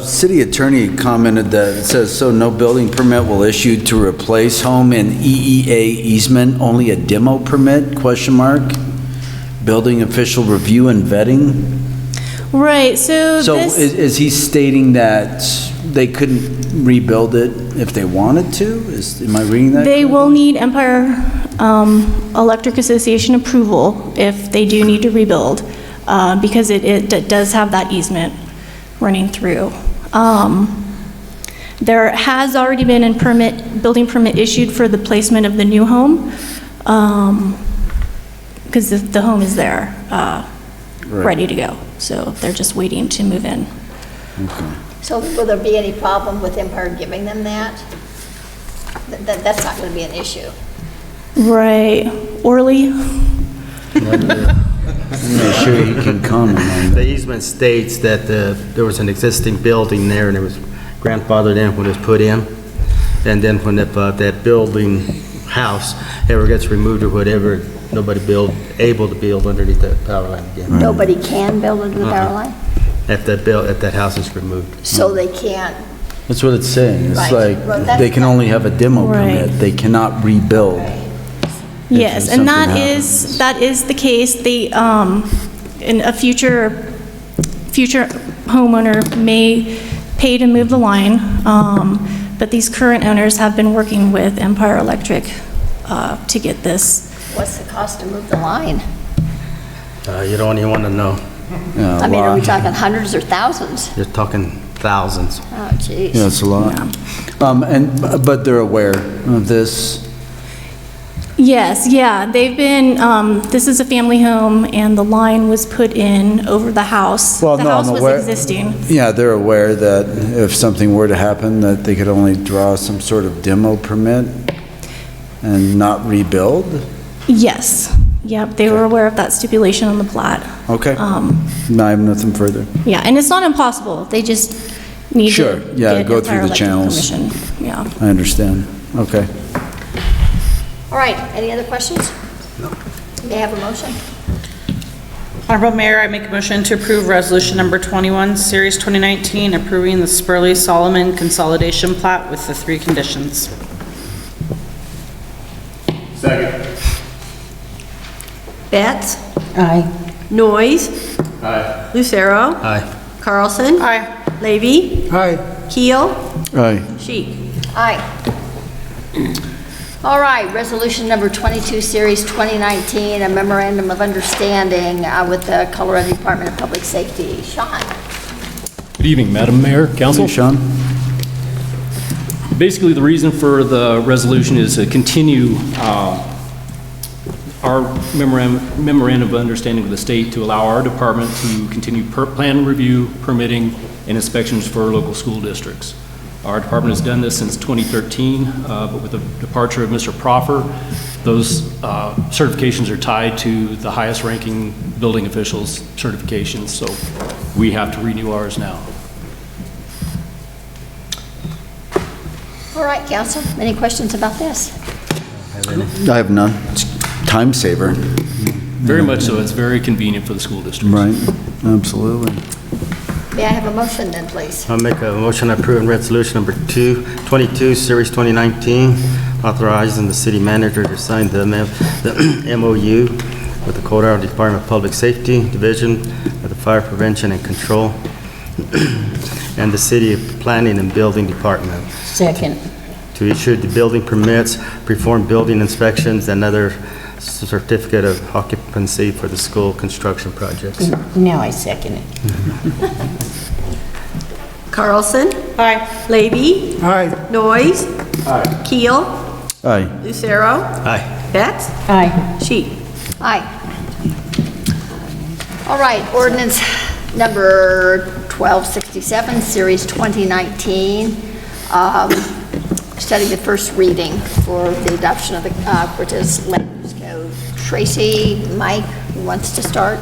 City attorney commented that it says, so no building permit will issue to replace home in EEA easement, only a demo permit, question mark? Building official review and vetting? Right, so this... is he stating that they couldn't rebuild it if they wanted to? Am I reading that? They will need Empire Electric Association approval if they do need to rebuild, because it does have that easement running through. There has already been a building permit issued for the placement of the new home, because the home is there, ready to go. So they're just waiting to move in. Okay. So will there be any problem with Empire giving them that? That's not going to be an issue. Right. Orly? I'm not sure he can comment on The that. easement states that there was an existing building there, and it was grandfathered in when it was put in. And then when that building, house, ever gets removed or whatever, nobody able to build underneath that power line again. Nobody can build into the power line? If that house is removed. So they can't, That's what it's saying. It's Right. like, Well, that's they can not- only have a demo Right. permit. They cannot rebuild. Yes, and something that happens. is the case. They, in a future homeowner may pay to move the line, but these current owners have been working with Empire Electric to get this. what's the cost to move the line? You don't even want to know. Yeah, I mean, are we well, talking hundreds or thousands? You're talking thousands. Oh, geez. yeah, it's a lot. But they're aware of this. Yes, yeah, they've been, this is a family home, and the line was put in over the house. Well, The no, I'm house was aware- existing. Yeah, they're aware that if something were to happen, that they could only draw some sort of demo permit and not rebuild? Yes, yep, they were aware of that stipulation on the plat. Okay. No, I have nothing further. Yeah, and it's not impossible, they just need to Sure, yeah, get go through Empire the Electric channels. permission. Yeah. I understand. Okay. All right, any other questions? No. May I have a motion? Honorable Mayor, I make a motion to approve Resolution Number 21, Series 2019, approving the Spurley-Solomon Consolidation Plat with the 3 conditions. Betts. Aye. Noyes. Aye. Lucero. Aye. Carlson. Aye. Levy. Aye. Keel. Aye. Sheik. Aye. All right, resolution number 22, series 2019, a memorandum of understanding with the Colorado Department of Public Safety. Sean? Good evening, Madam Mayor, Council. Sean? Basically, the reason for the resolution is to continue our memorandum of understanding with the state to allow our department to continue plan review, permitting, and inspections for local school districts. Our department has done this since 2013, but with the departure of Mr. Proffer, those certifications are tied to the highest ranking building officials certifications, so we have to renew ours now. All right, council, any questions about this? I have none. It's time saver. Very much so. It's very convenient for the school districts. Right, absolutely. May I have a motion then, please? I'll make a motion to approve Resolution Number 22, Series 2019, authorizing the city manager to sign the MOU with the Colorado Department of Public Safety Division of the Fire Prevention and Control and the City Planning and Building Department Second. to issue the building permits, perform building inspections, and other certificate of occupancy for the school construction projects. Now I second it. Carlson. Aye. Levy. Aye. Noyes. Aye. Keel. Aye. Lucero. Aye. Betts. Aye. Sheik. Aye. All right, ordinance number 1267, series 2019, study the first reading for the adoption of the Cortez Land Use Code. Tracy, Mike, who wants to start?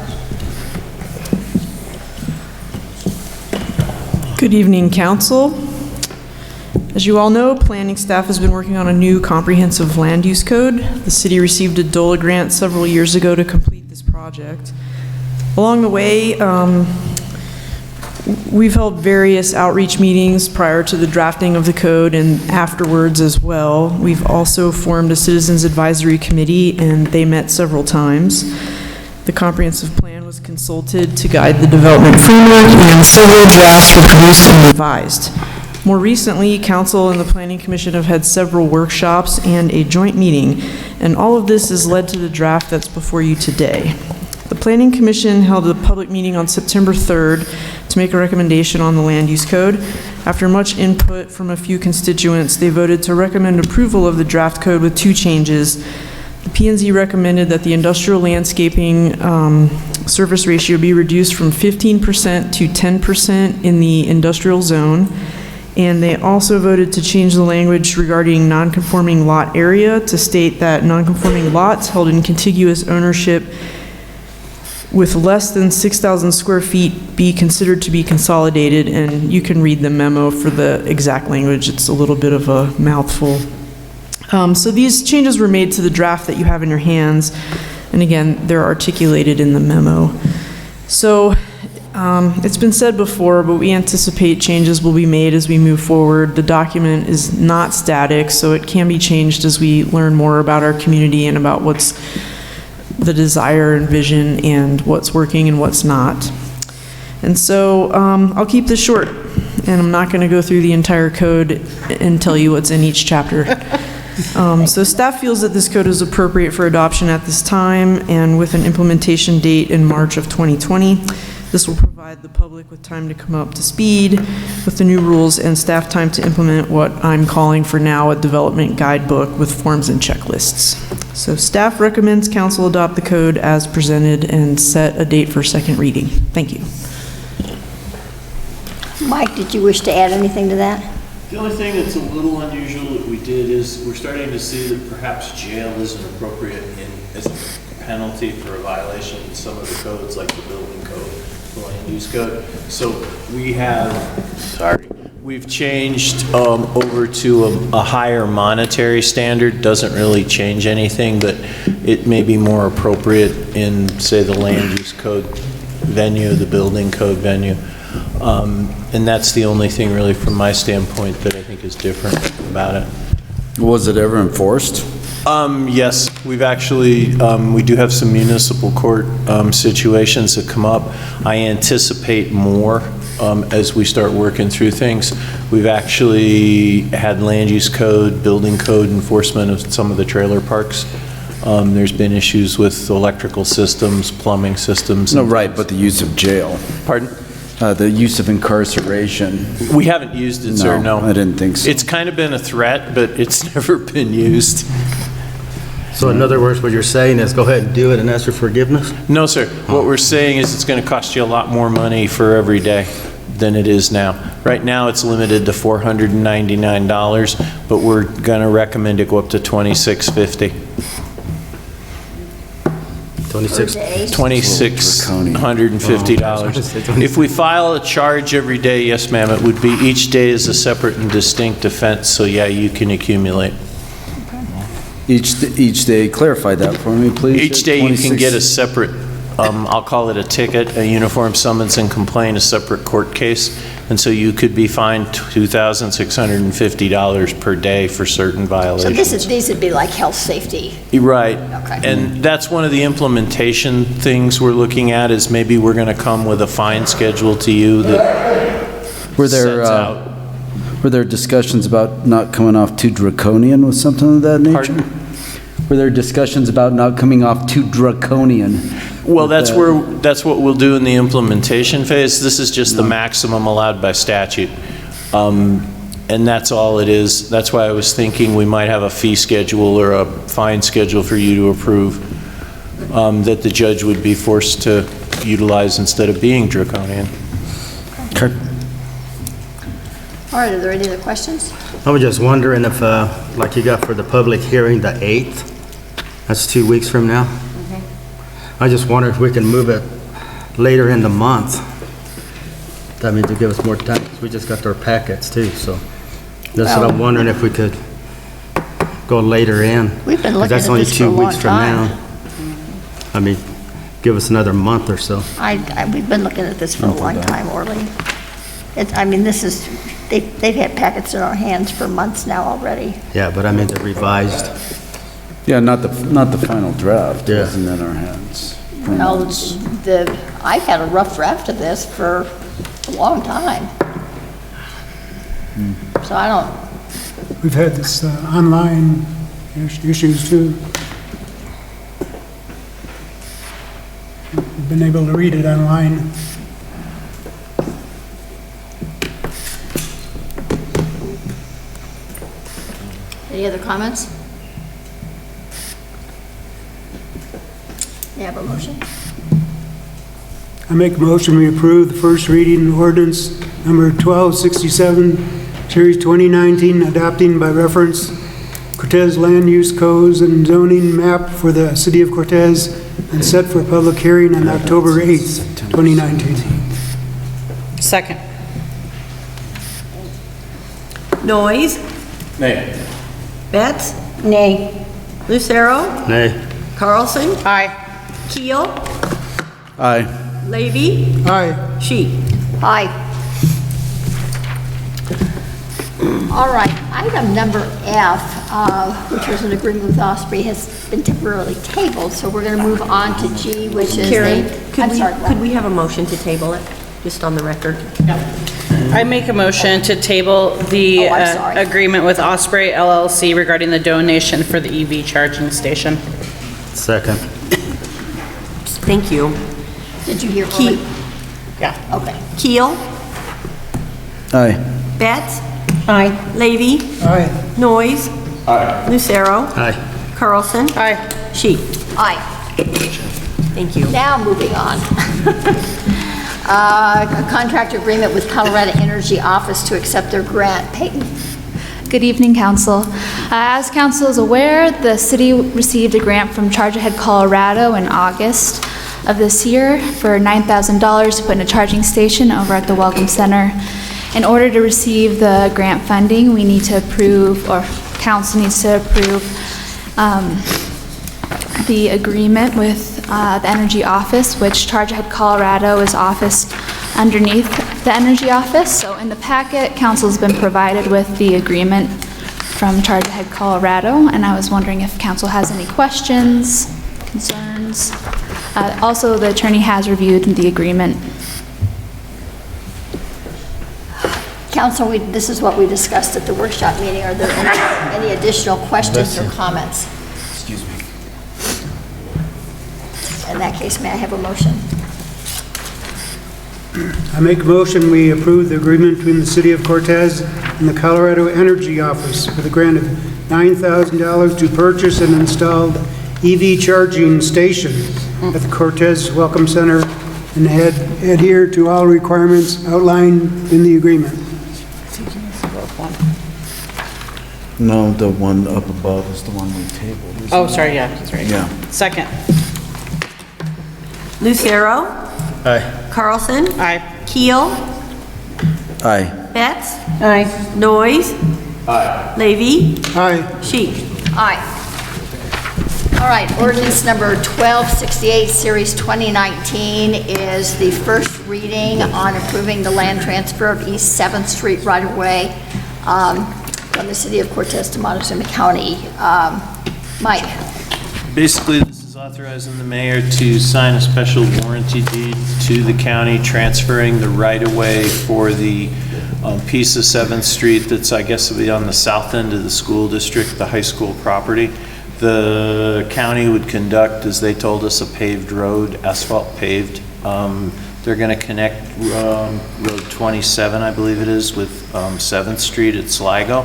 Good evening, Council. As you all know, planning staff has been working on a new comprehensive land use code. The city received a DOLA grant several years ago to complete this project. Along the way, we've held various outreach meetings prior to the drafting of the code and afterwards as well. We've also formed a citizens advisory committee, and they met several times. The comprehensive plan was consulted to guide the development framework, and several drafts were produced and revised. More recently, Council and the Planning Commission have had several workshops and a joint meeting, and all of this has led to the draft that's before you today. The Planning Commission held a public meeting on September 3rd to make a recommendation on the land use code. After much input from a few constituents, they voted to recommend approval of the draft code with 2 changes. The P&Z recommended that the industrial landscaping surface ratio be reduced from 15% to 10% in the industrial zone. And they also voted to change the language regarding non-conforming lot area to state that non-conforming lots held in contiguous ownership with less than 6,000 square feet be considered to be consolidated, and you can read the memo for the exact language. It's a little bit of a mouthful. So these changes were made to the draft that you have in your hands, and again, they're articulated in the memo. So it's been said before, but we anticipate changes will be made as we move forward. The document is not static, so it can be changed as we learn more about our community and about what's the desire and vision and what's working and what's not. And so I'll keep this short, and I'm not going to go through the entire code and tell you what's in each chapter. So staff feels that this code is appropriate for adoption at this time, and with an implementation date in March of 2020. This will provide the public with time to come up to speed with the new rules and staff time to implement what I'm calling for now a development guidebook with forms and checklists. So staff recommends council adopt the code as presented and set a date for second reading. Thank you. Mike, did you wish to add anything to that? The only thing that's a little unusual that we did is we're starting to see that perhaps jail isn't appropriate as a penalty for a violation in some of the codes, like the building code, the land use code. So we have We've changed over to a higher monetary standard. Doesn't really change anything, but it may be more appropriate in, say, the land use code venue, the building code venue. And that's the only thing really from my standpoint that I think is different about it. Was it ever enforced? Yes, we've actually, we do have some municipal court situations that come up. I anticipate more as we start working through things. We've actually had land use code, building code enforcement of some of the trailer parks. There's been issues with electrical systems, plumbing systems. No, right, but the use of jail. Pardon? The use of incarceration. We haven't used it, sir, no. I didn't think so. It's kind of been a threat, but it's never been used. So in other words, what you're saying is go ahead and do it and ask for forgiveness? No, sir. What we're saying is it's going to cost you a lot more money for every day than it is now. Right now, it's limited to $499, but we're going to recommend it go up to $2,650. $2,650. If we file a charge every day, yes, ma'am, it would be each day is a separate and distinct offense, so yeah, you can accumulate. Each day, clarify that for me, please. Each day you can get a separate, I'll call it a ticket, a uniform summons and complaint, a separate court case, and so you could be fined $2,650 per day for certain violations. So these would be like health, safety. Right. Okay. And that's one of the implementation things we're looking at is maybe we're going to come with a fine schedule to you that sets out. Were there discussions about not coming off too draconian with something of that nature? Pardon? Were there discussions about not coming off too draconian? Well, that's what we'll do in the implementation phase. This is just the maximum allowed by statute. And that's all it is. That's why I was thinking we might have a fee schedule or a fine schedule for you to approve that the judge would be forced to utilize instead of being draconian. Okay. All right, are there any other questions? I was just wondering if, like you got for the public hearing, the 8th, that's 2 weeks from now. I just wonder if we can move it later in the month. That means to give us more time, 'cause we just got our packets too, so that's what I'm wondering if we could go later in. We've been 'Cause looking that's at only this for 2 a long weeks from time. now. I mean, give us another month or so. We've been looking at this for a long time, Orly. I mean, this is, they've had packets in our hands for months now already. Yeah, but I mean the revised. Yeah, not the final draft Yeah. isn't in our hands. Well, I've had a rough draft of this for a long time. So I don't, We've had this online issues too. We've been able to read it online. any other comments? You have a motion? I make a motion we approve the first reading ordinance number 1267, series 2019, adopting by reference Cortez land use codes and zoning map for the city of Cortez and set for public hearing on October 8th, 2019. Second. Noise. Nay. Betts. Nay. Lucero. Nay. Carlson. Aye. Keel. Aye. Levy. Aye. Sheet. Aye. All right, item number F, which was an agreement with Osprey, has been temporarily tabled, so we're going to move on to G, which is Karen, I'm sorry. could we have a motion to table it, just on the record? I make a motion to table the Oh, I'm sorry. agreement with Osprey LLC regarding the donation for the EV charging station. Second. Thank you. Did you hear Keel. Orly? Yeah. Okay. Keel. Aye. Betts. Aye. Levy. Aye. Noise. Aye. Lucero. Aye. Carlson. Aye. Sheet. Aye. Thank you. Now, moving on. A contract agreement with Colorado Energy Office to accept their grant. Peyton? Good evening, Council. As Council is aware, the city received a grant from Charge Ahead Colorado in August of this year for $9,000 to put in a charging station over at the Welcome Center. In order to receive the grant funding, we need to approve, or council needs to approve, the agreement with the Energy Office, which Charge Ahead Colorado is officed underneath the Energy Office. So in the packet, council's been provided with the agreement from Charge Ahead Colorado, and I was wondering if council has any questions, concerns. Also, the attorney has reviewed the agreement. Council, this is what we discussed at the workshop meeting. Are there any additional questions or comments? Excuse me. In that case, may I have a motion? I make a motion, we approve the agreement between the City of Cortez and the Colorado Energy Office for the grant of $9,000 to purchase and install EV charging station at the Cortez Welcome Center and adhere to all requirements outlined in the agreement. No, the one up above is the one we tabled. isn't Oh, it? sorry, yeah, that's right. Yeah. Second. Lucero. Aye. Carlson. Aye. Keel. Aye. Betts. Aye. Noyes. Aye. Levy. Aye. Sheik. Aye. All right, ordinance number 1268, Series 2019 is the first reading on approving the land transfer of East 7th Street right-of-way from the City of Cortez to Montezuma County. Mike? Basically, this is authorizing the mayor to sign a special warranty deed to the county, transferring the right-of-way for the piece of 7th Street that's, I guess, will be on the south end of the school district, the high school property. The county would conduct, as they told us, a paved road, asphalt paved. They're going to connect Road 27, I believe it is, with 7th Street at Sligo.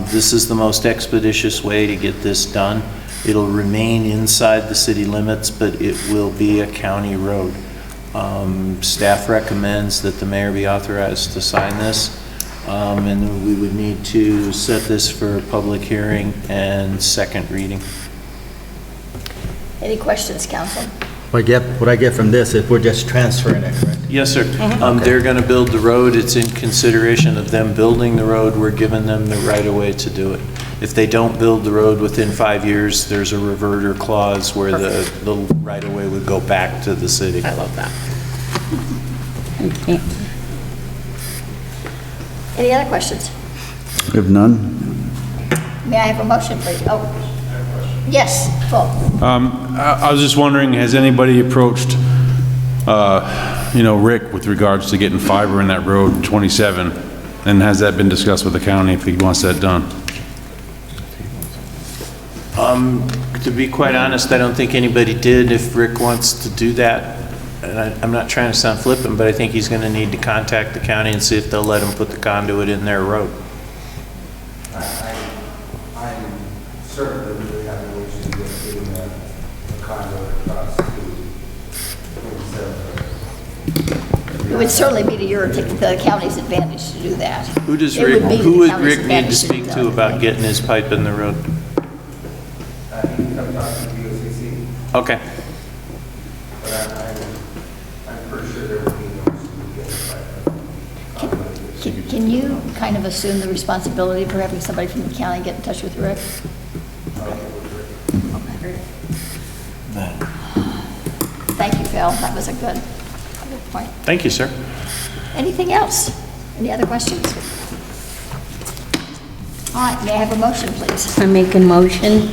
This is the most expeditious way to get this done. It'll remain inside the city limits, but it will be a county road. Staff recommends that the mayor be authorized to sign this. And we would need to set this for public hearing and second reading. Any questions, council? What I get from this is we're just transferring it, correct? Yes, sir. They're going to build the road. It's in consideration of them building the road. We're giving them the right-of-way to do it. If they don't build the road within 5 years, there's a reverter clause where the right-of-way would go back to the city. I love that. Any other questions? We have none? May I have a motion, please? Oh, yes, full. I was just wondering, has anybody approached, Rick with regards to getting fiber in that road 27? And has that been discussed with the county if he wants that done? To be quite honest, I don't think anybody did. If Rick wants to do that, and I'm not trying to sound flippant, but I think he's going to need to contact the county and see if they'll let him put the conduit in their road. I'm certain that we would have a way to get the conduit across to. It would certainly be to the county's advantage to do that. Who would It would be to Rick the county's need to advantage speak do to that. about getting his pipe in the road? Okay. But I'm pretty sure there will be no issue to get the Can you kind of assume the responsibility for having somebody from the county get in touch with Rick? Thank you, Phil. That was a good point. Thank you, sir. Anything else? Any other questions? All right, may I have a motion, please? I make a motion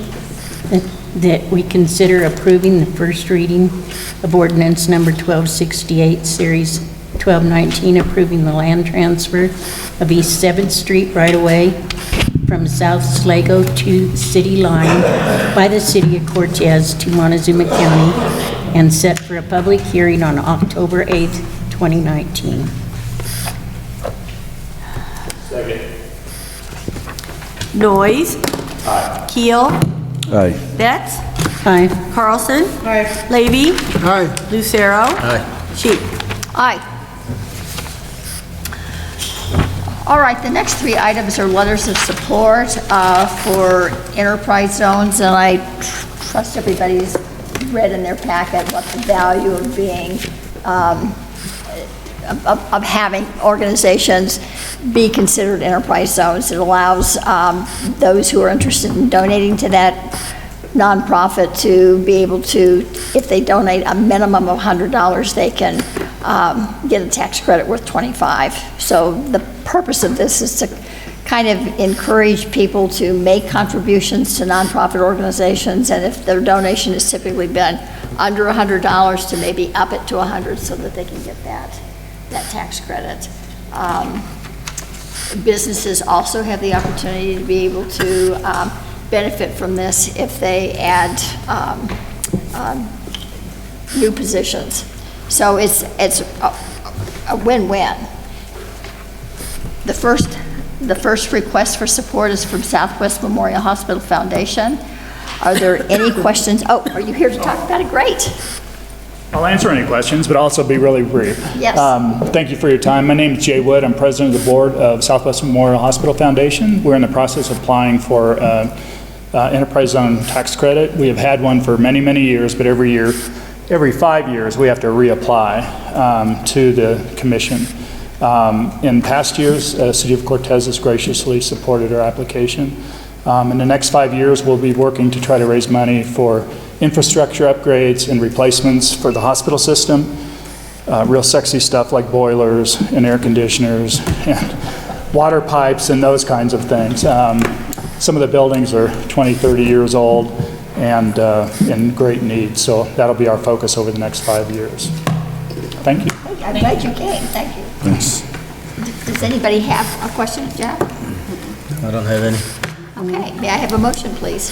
that we consider approving the first reading of ordinance number 1268, Series 1219, approving the land transfer of East 7th Street right-of-way from South Sligo to city line by the City of Cortez to Montezuma County and set for a public hearing on October 8th, 2019. Second. Noyes. Aye. Keel. Aye. Betts. Aye. Carlson. Aye. Levy. Aye. Lucero. Aye. Sheik. Aye. All right, the next three items are letters of support for enterprise zones, and I trust everybody's read in their packet what the value of being of having organizations be considered enterprise zones. It allows those who are interested in donating to that nonprofit to be able to, if they donate a minimum of $100, they can get a tax credit worth $25. So the purpose of this is to kind of encourage people to make contributions to nonprofit organizations, and if their donation has typically been under $100, to maybe up it to $100 so that they can get that tax credit. Businesses also have the opportunity to be able to benefit from this if they add new positions. So it's a win-win. The first request for support is from Southwest Memorial Hospital Foundation. Are there any questions? Oh, are you here to talk about it? Great. I'll answer any questions, but I'll also be really brief. Yes. Thank you for your time. My name is Jay Wood. I'm president of the board of Southwest Memorial Hospital Foundation. We're in the process of applying for enterprise zone tax credit. We have had one for many, many years, but every 5 years, we have to reapply to the commission. In past years, City of Cortez has graciously supported our application. In the next 5 years, we'll be working to try to raise money for infrastructure upgrades and replacements for the hospital system. Real sexy stuff like boilers and air conditioners and water pipes and those kinds of things. Some of the buildings are 20, 30 years old and in great need. So that'll be our focus over the next 5 years. Thank you. I'm glad you came. Thank you. Thanks. Does anybody have a question, Jeff? I don't have any. Okay, may I have a motion, please?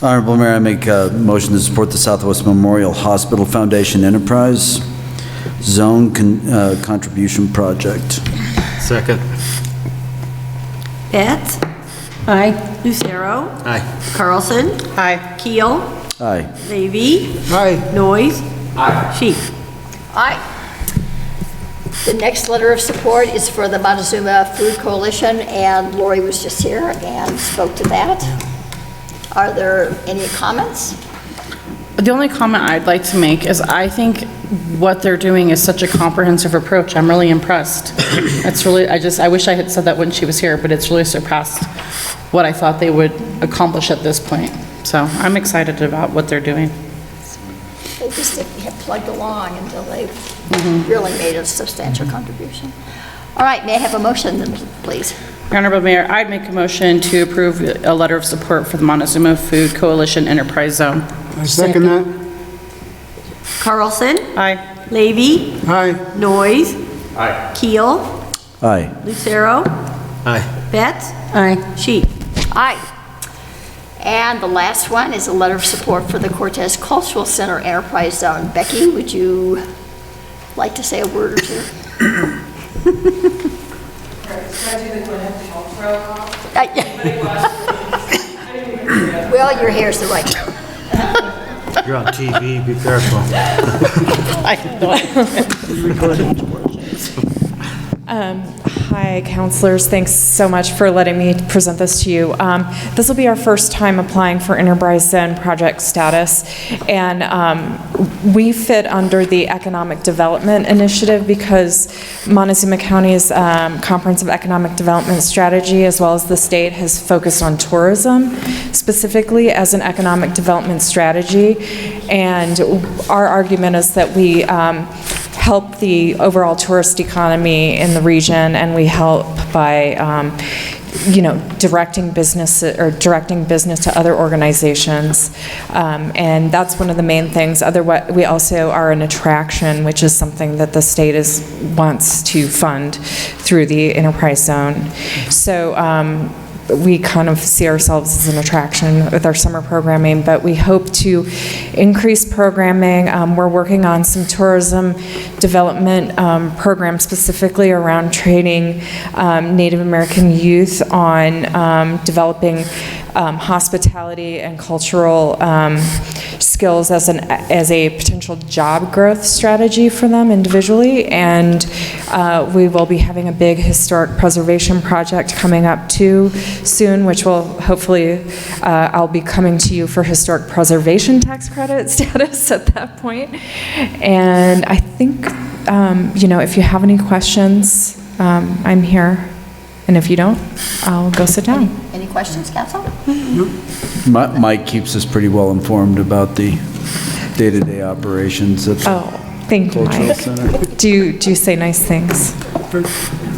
Honorable Mayor, I make a motion to support the Southwest Memorial Hospital Foundation Enterprise Zone Contribution Project. Second. Betts. Aye. Lucero. Aye. Carlson. Aye. Keel. Aye. Levy. Aye. Noise. Aye. Sheep. Aye. The next letter of support is for the Montezuma Food Coalition, and Lori was just here and spoke to that. Are there any comments? The only comment I'd like to make is I think what they're doing is such a comprehensive approach. I'm really impressed. It's really, I wish I had said that when she was here, but it's really surpassed what I thought they would accomplish at this point. So I'm excited about what they're doing. They just have plugged along until they've really made a substantial contribution. All right, may I have a motion then, please? Honorable Mayor, I'd make a motion to approve a letter of support for the Montezuma Food Coalition Enterprise Zone. I second that. Carlson. Aye. Levy. Aye. Noise. Aye. Keel. Aye. Lucero. Aye. Betts. Aye. Sheep. Aye. And the last one is a letter of support for the Cortez Cultural Center Enterprise Zone. Becky, would you like to say a word or two? Well, your hair's the right color. You're on TV, be careful. Hi, counselors. Thanks so much for letting me present this to you. This will be our first time applying for Enterprise Zone project status, and we fit under the Economic Development Initiative because Montezuma County's Comprehensive Economic Development Strategy, as well as the state, has focused on tourism specifically as an economic development strategy, and our argument is that we help the overall tourist economy in the region, and we help by, directing business to other organizations, and that's one of the main things. Otherwise, we also are an attraction, which is something that the state wants to fund through the enterprise zone. So. We kind of see ourselves as an attraction with our summer programming, but we hope to increase programming. We're working on some tourism development programs specifically around training Native American youth on developing hospitality and cultural skills as a potential job growth strategy for them individually. And we will be having a big historic preservation project coming up too soon, which will hopefully, I'll be coming to you for historic preservation tax credit status at that point. And I think, if you have any questions, I'm here. And if you don't, I'll go sit down. Any questions, council? Mike keeps us pretty well informed about the day-to-day operations at the Thank you, Cultural Mike. Center. Do you say nice things?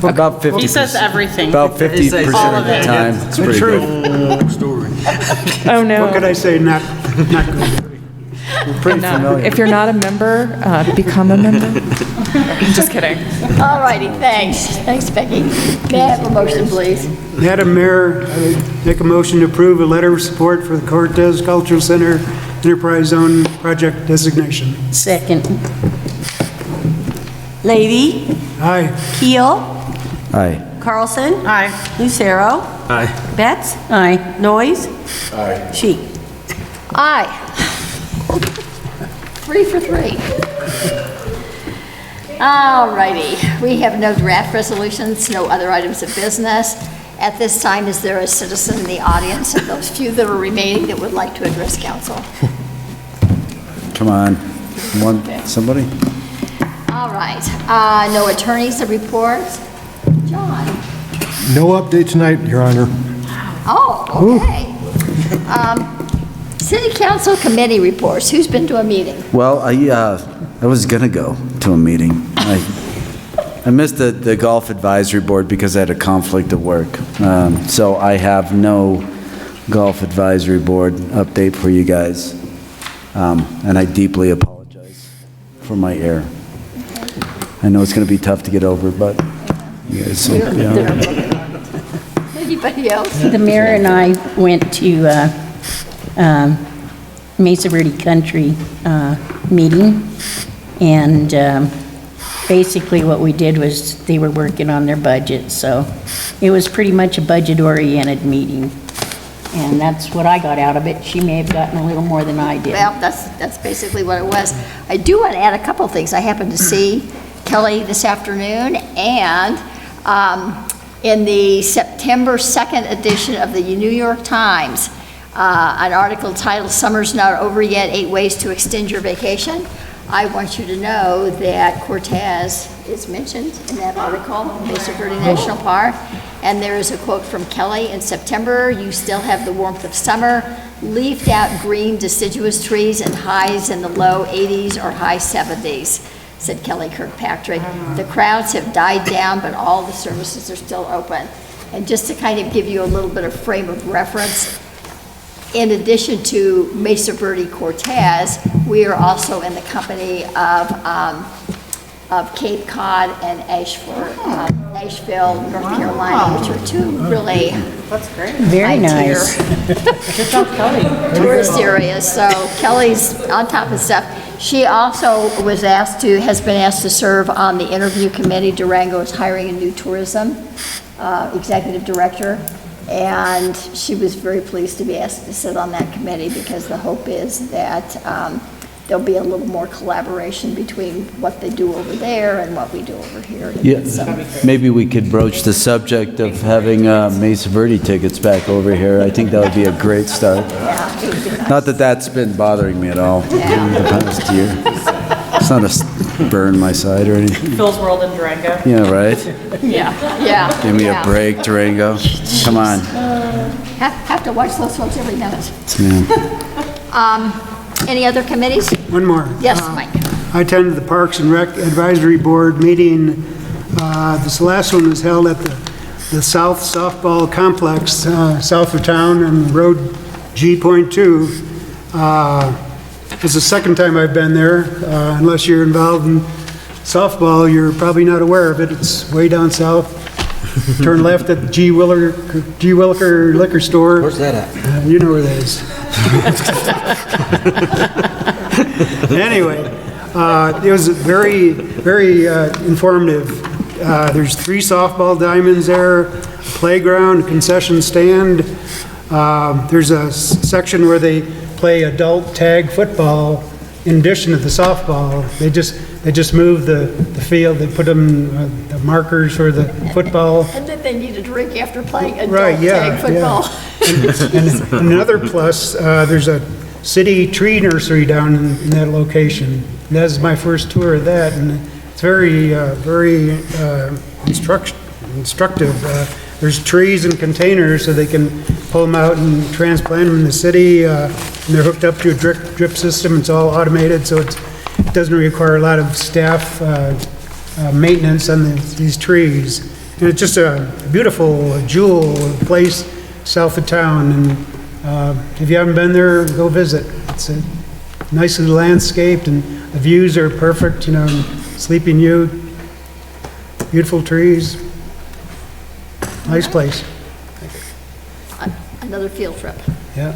About 50%. He says everything. About 50% All of of the it. time. It's pretty good. Oh, no. What could I say? Not good. Pretty No. familiar. If you're not a member, become a member. I'm just kidding. All righty, thanks. Thanks, Becky. May I have a motion, please? Madam Mayor, I make a motion to approve a letter of support for the Cortez Cultural Center Enterprise Zone project designation. Second. Lady? Aye. Keel? Aye. Carlson? Aye. Lucero? Aye. Betts? Aye. Noise? Aye. Sheik? Aye. 3 for 3. All righty, we have no draft resolutions, no other items of business. At this time, is there a citizen in the audience of those few that are remaining that would like to address council? Come on. Somebody? All right, no attorneys to report? John? No update tonight, Your Honor. Oh, okay. City council committee reports, who's been to a meeting? Well, I was gonna go to a meeting. I missed the golf advisory board because I had a conflict of work. So I have no golf advisory board update for you guys. And I deeply apologize for my error. I know it's gonna be tough to get over, but you guys, Anybody else? The mayor and I went to Mesa Verde Country meeting, and basically what we did was they were working on their budget, so it was pretty much a budget-oriented meeting, and that's what I got out of it. She may have gotten a little more than I did. Well, that's basically what it was. I do want to add a couple of things. I happened to see Kelly this afternoon, and in the September 2nd edition of the New York Times, an article titled, "Summer's Not Over Yet, 8 Ways to Extend Your Vacation." I want you to know that Cortez is mentioned in that article, Mesa Verde National Park, and there is a quote from Kelly: "In September, you still have the warmth of summer, leafed out green deciduous trees and highs in the low 80s or high 70s, said Kelly Kirkpatrick. The crowds have died down, but all the services are still open. And just to kind of give you a little bit of frame of reference, in addition to Mesa Verde Cortez, we are also in the company of Cape Cod and Asheville, North Carolina, which are two really Very high-tier nice. Good job, Kelly. tourist areas. So Kelly's on top of stuff. She also has been asked to serve on the interview committee. Durango is hiring a new tourism executive director. And she was very pleased to be asked to sit on that committee because the hope is that there'll be a little more collaboration between what they do over there and what we do over here. Yeah, maybe we could broach the subject of having Mesa Verde tickets back over here. I think that would be a great start. Yeah, it would be nice. Not that that's been bothering me at all in the past year. It's not a burn my side or anything. Phil's World in Durango. Yeah, right? Yeah. Give me a break, Durango. Come on. Have to watch those folks every minute. Yeah. Any other committees? One more. Yes, Mike. I attended the Parks and Rec Advisory Board meeting. This last one was held at the South Softball Complex, south of town and Road G.2. It's the second time I've been there. Unless you're involved in softball, you're probably not aware of it. It's way down south. Turn left at G. Williker Liquor Store. Where's that at? You know where that is. Anyway, it was very, very informative. There's 3 softball diamonds there, a playground, a concession stand. There's a section where they play adult tag football in addition to the softball. They just moved the field, they put them, the markers for the football. And then they need a drink after playing adult Right, yeah, tag football. And another plus, there's a city tree nursery down in that location. And that was my first tour of that, and it's very instructive. There's trees and containers so they can pull them out and transplant them in the city. And they're hooked up to a drip system. It's all automated, so it doesn't require a lot of staff maintenance on these trees. And it's just a beautiful jewel place south of town. And if you haven't been there, go visit. It's nicely landscaped, and the views are perfect. You know, Sleeping Ute, beautiful trees. Nice place. Another field trip. Yeah.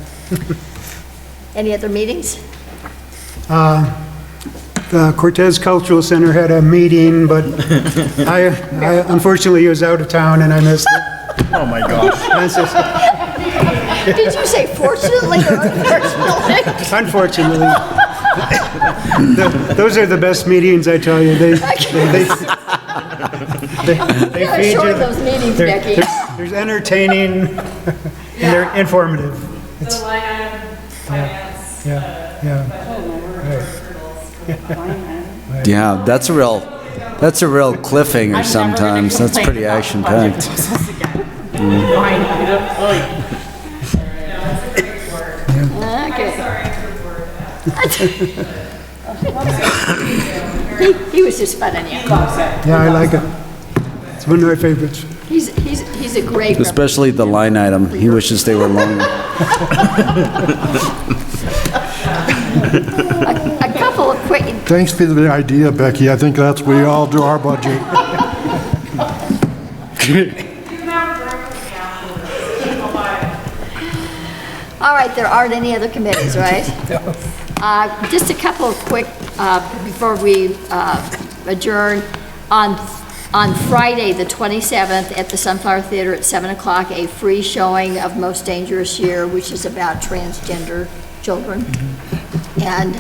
Any other meetings? The Cortez Cultural Center had a meeting, but I unfortunately was out of town and I missed it. Oh, my gosh. Did you say fortunately or unfortunately? Unfortunately. Those are the best meetings, I tell you. They Yeah, feed sure, you. those meetings, They're- Becky. There's entertaining and they're informative. It's- The line item, finance. Yeah. Yeah, that's a real cliffhanger sometimes. That's pretty action-packed. He was just fun on you. Yeah, I like it. It's one of my favorites. He's a great Especially the line item. He wishes they were longer. A couple of quick, Thanks for the idea, Becky. I think that's we all do our budget. all right, there aren't any other committees, right? Just a couple of quick, before we adjourn. On Friday, the 27th, at the Sunflower Theater at 7 o'clock, a free showing of Most Dangerous Year, which is about transgender children. And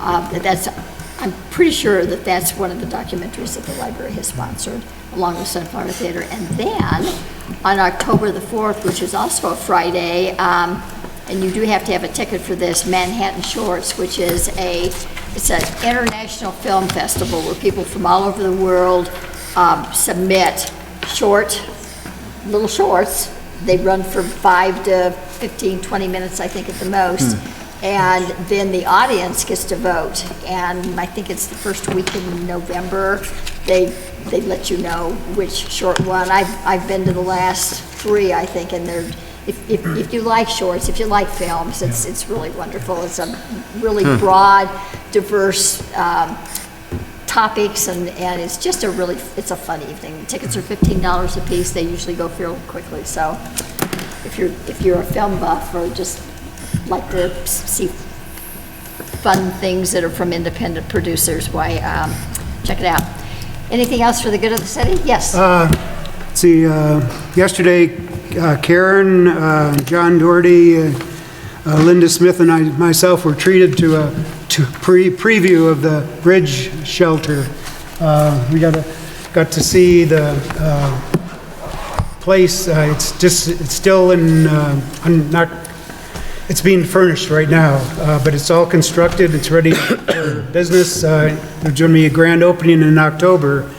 I'm pretty sure that that's one of the documentaries that the library has sponsored, along with Sunflower Theater. And then, on October the 4th, which is also a Friday, and you do have to have a ticket for this, Manhattan Shorts, which is it's an international film festival where people from all over the world submit little shorts. They run for 5 to 15, 20 minutes, I think, at the most. And then the audience gets to vote. And I think it's the first week in November, they let you know which short won. I've been to the last 3, I think, and they're, if you like shorts, if you like films, it's really wonderful. It's a really broad, diverse topics, and it's just it's a fun evening. Tickets are $15 a piece. They usually go fairly quickly. So if you're a film buff or just like to see fun things that are from independent producers, why, check it out. Anything else for the good of the city? Yes. Let's see, yesterday, Karen, John Doherty, Linda Smith, and myself were treated to a preview of the bridge shelter. We got to see the place. It's still it's being furnished right now, but it's all constructed. It's ready for business. There's going to be a grand opening in October,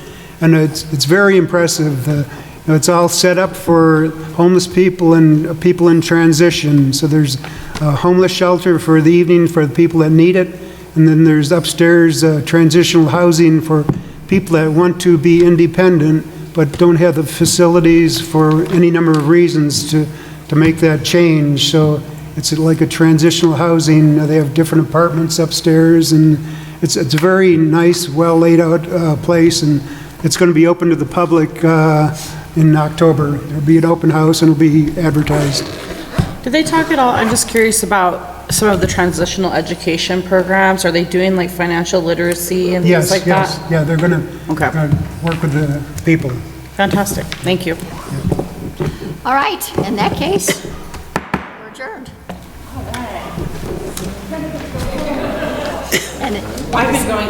and it's very impressive. It's all set up for homeless people and people in transition. So there's a homeless shelter for the evening for the people that need it, and then there's upstairs transitional housing for people that want to be independent but don't have the facilities for any number of reasons to make that change. So it's like a transitional housing. They have different apartments upstairs, and it's a very nice, well laid out place, and it's going to be open to the public in October. There'll be an open house and it'll be advertised. Did they talk at all, I'm just curious about some of the transitional education programs. Are they doing like financial literacy and things like that? Yes, yeah, they're going to work with the people. Fantastic, thank you. All right, in that case, we're adjourned. And it- I've been going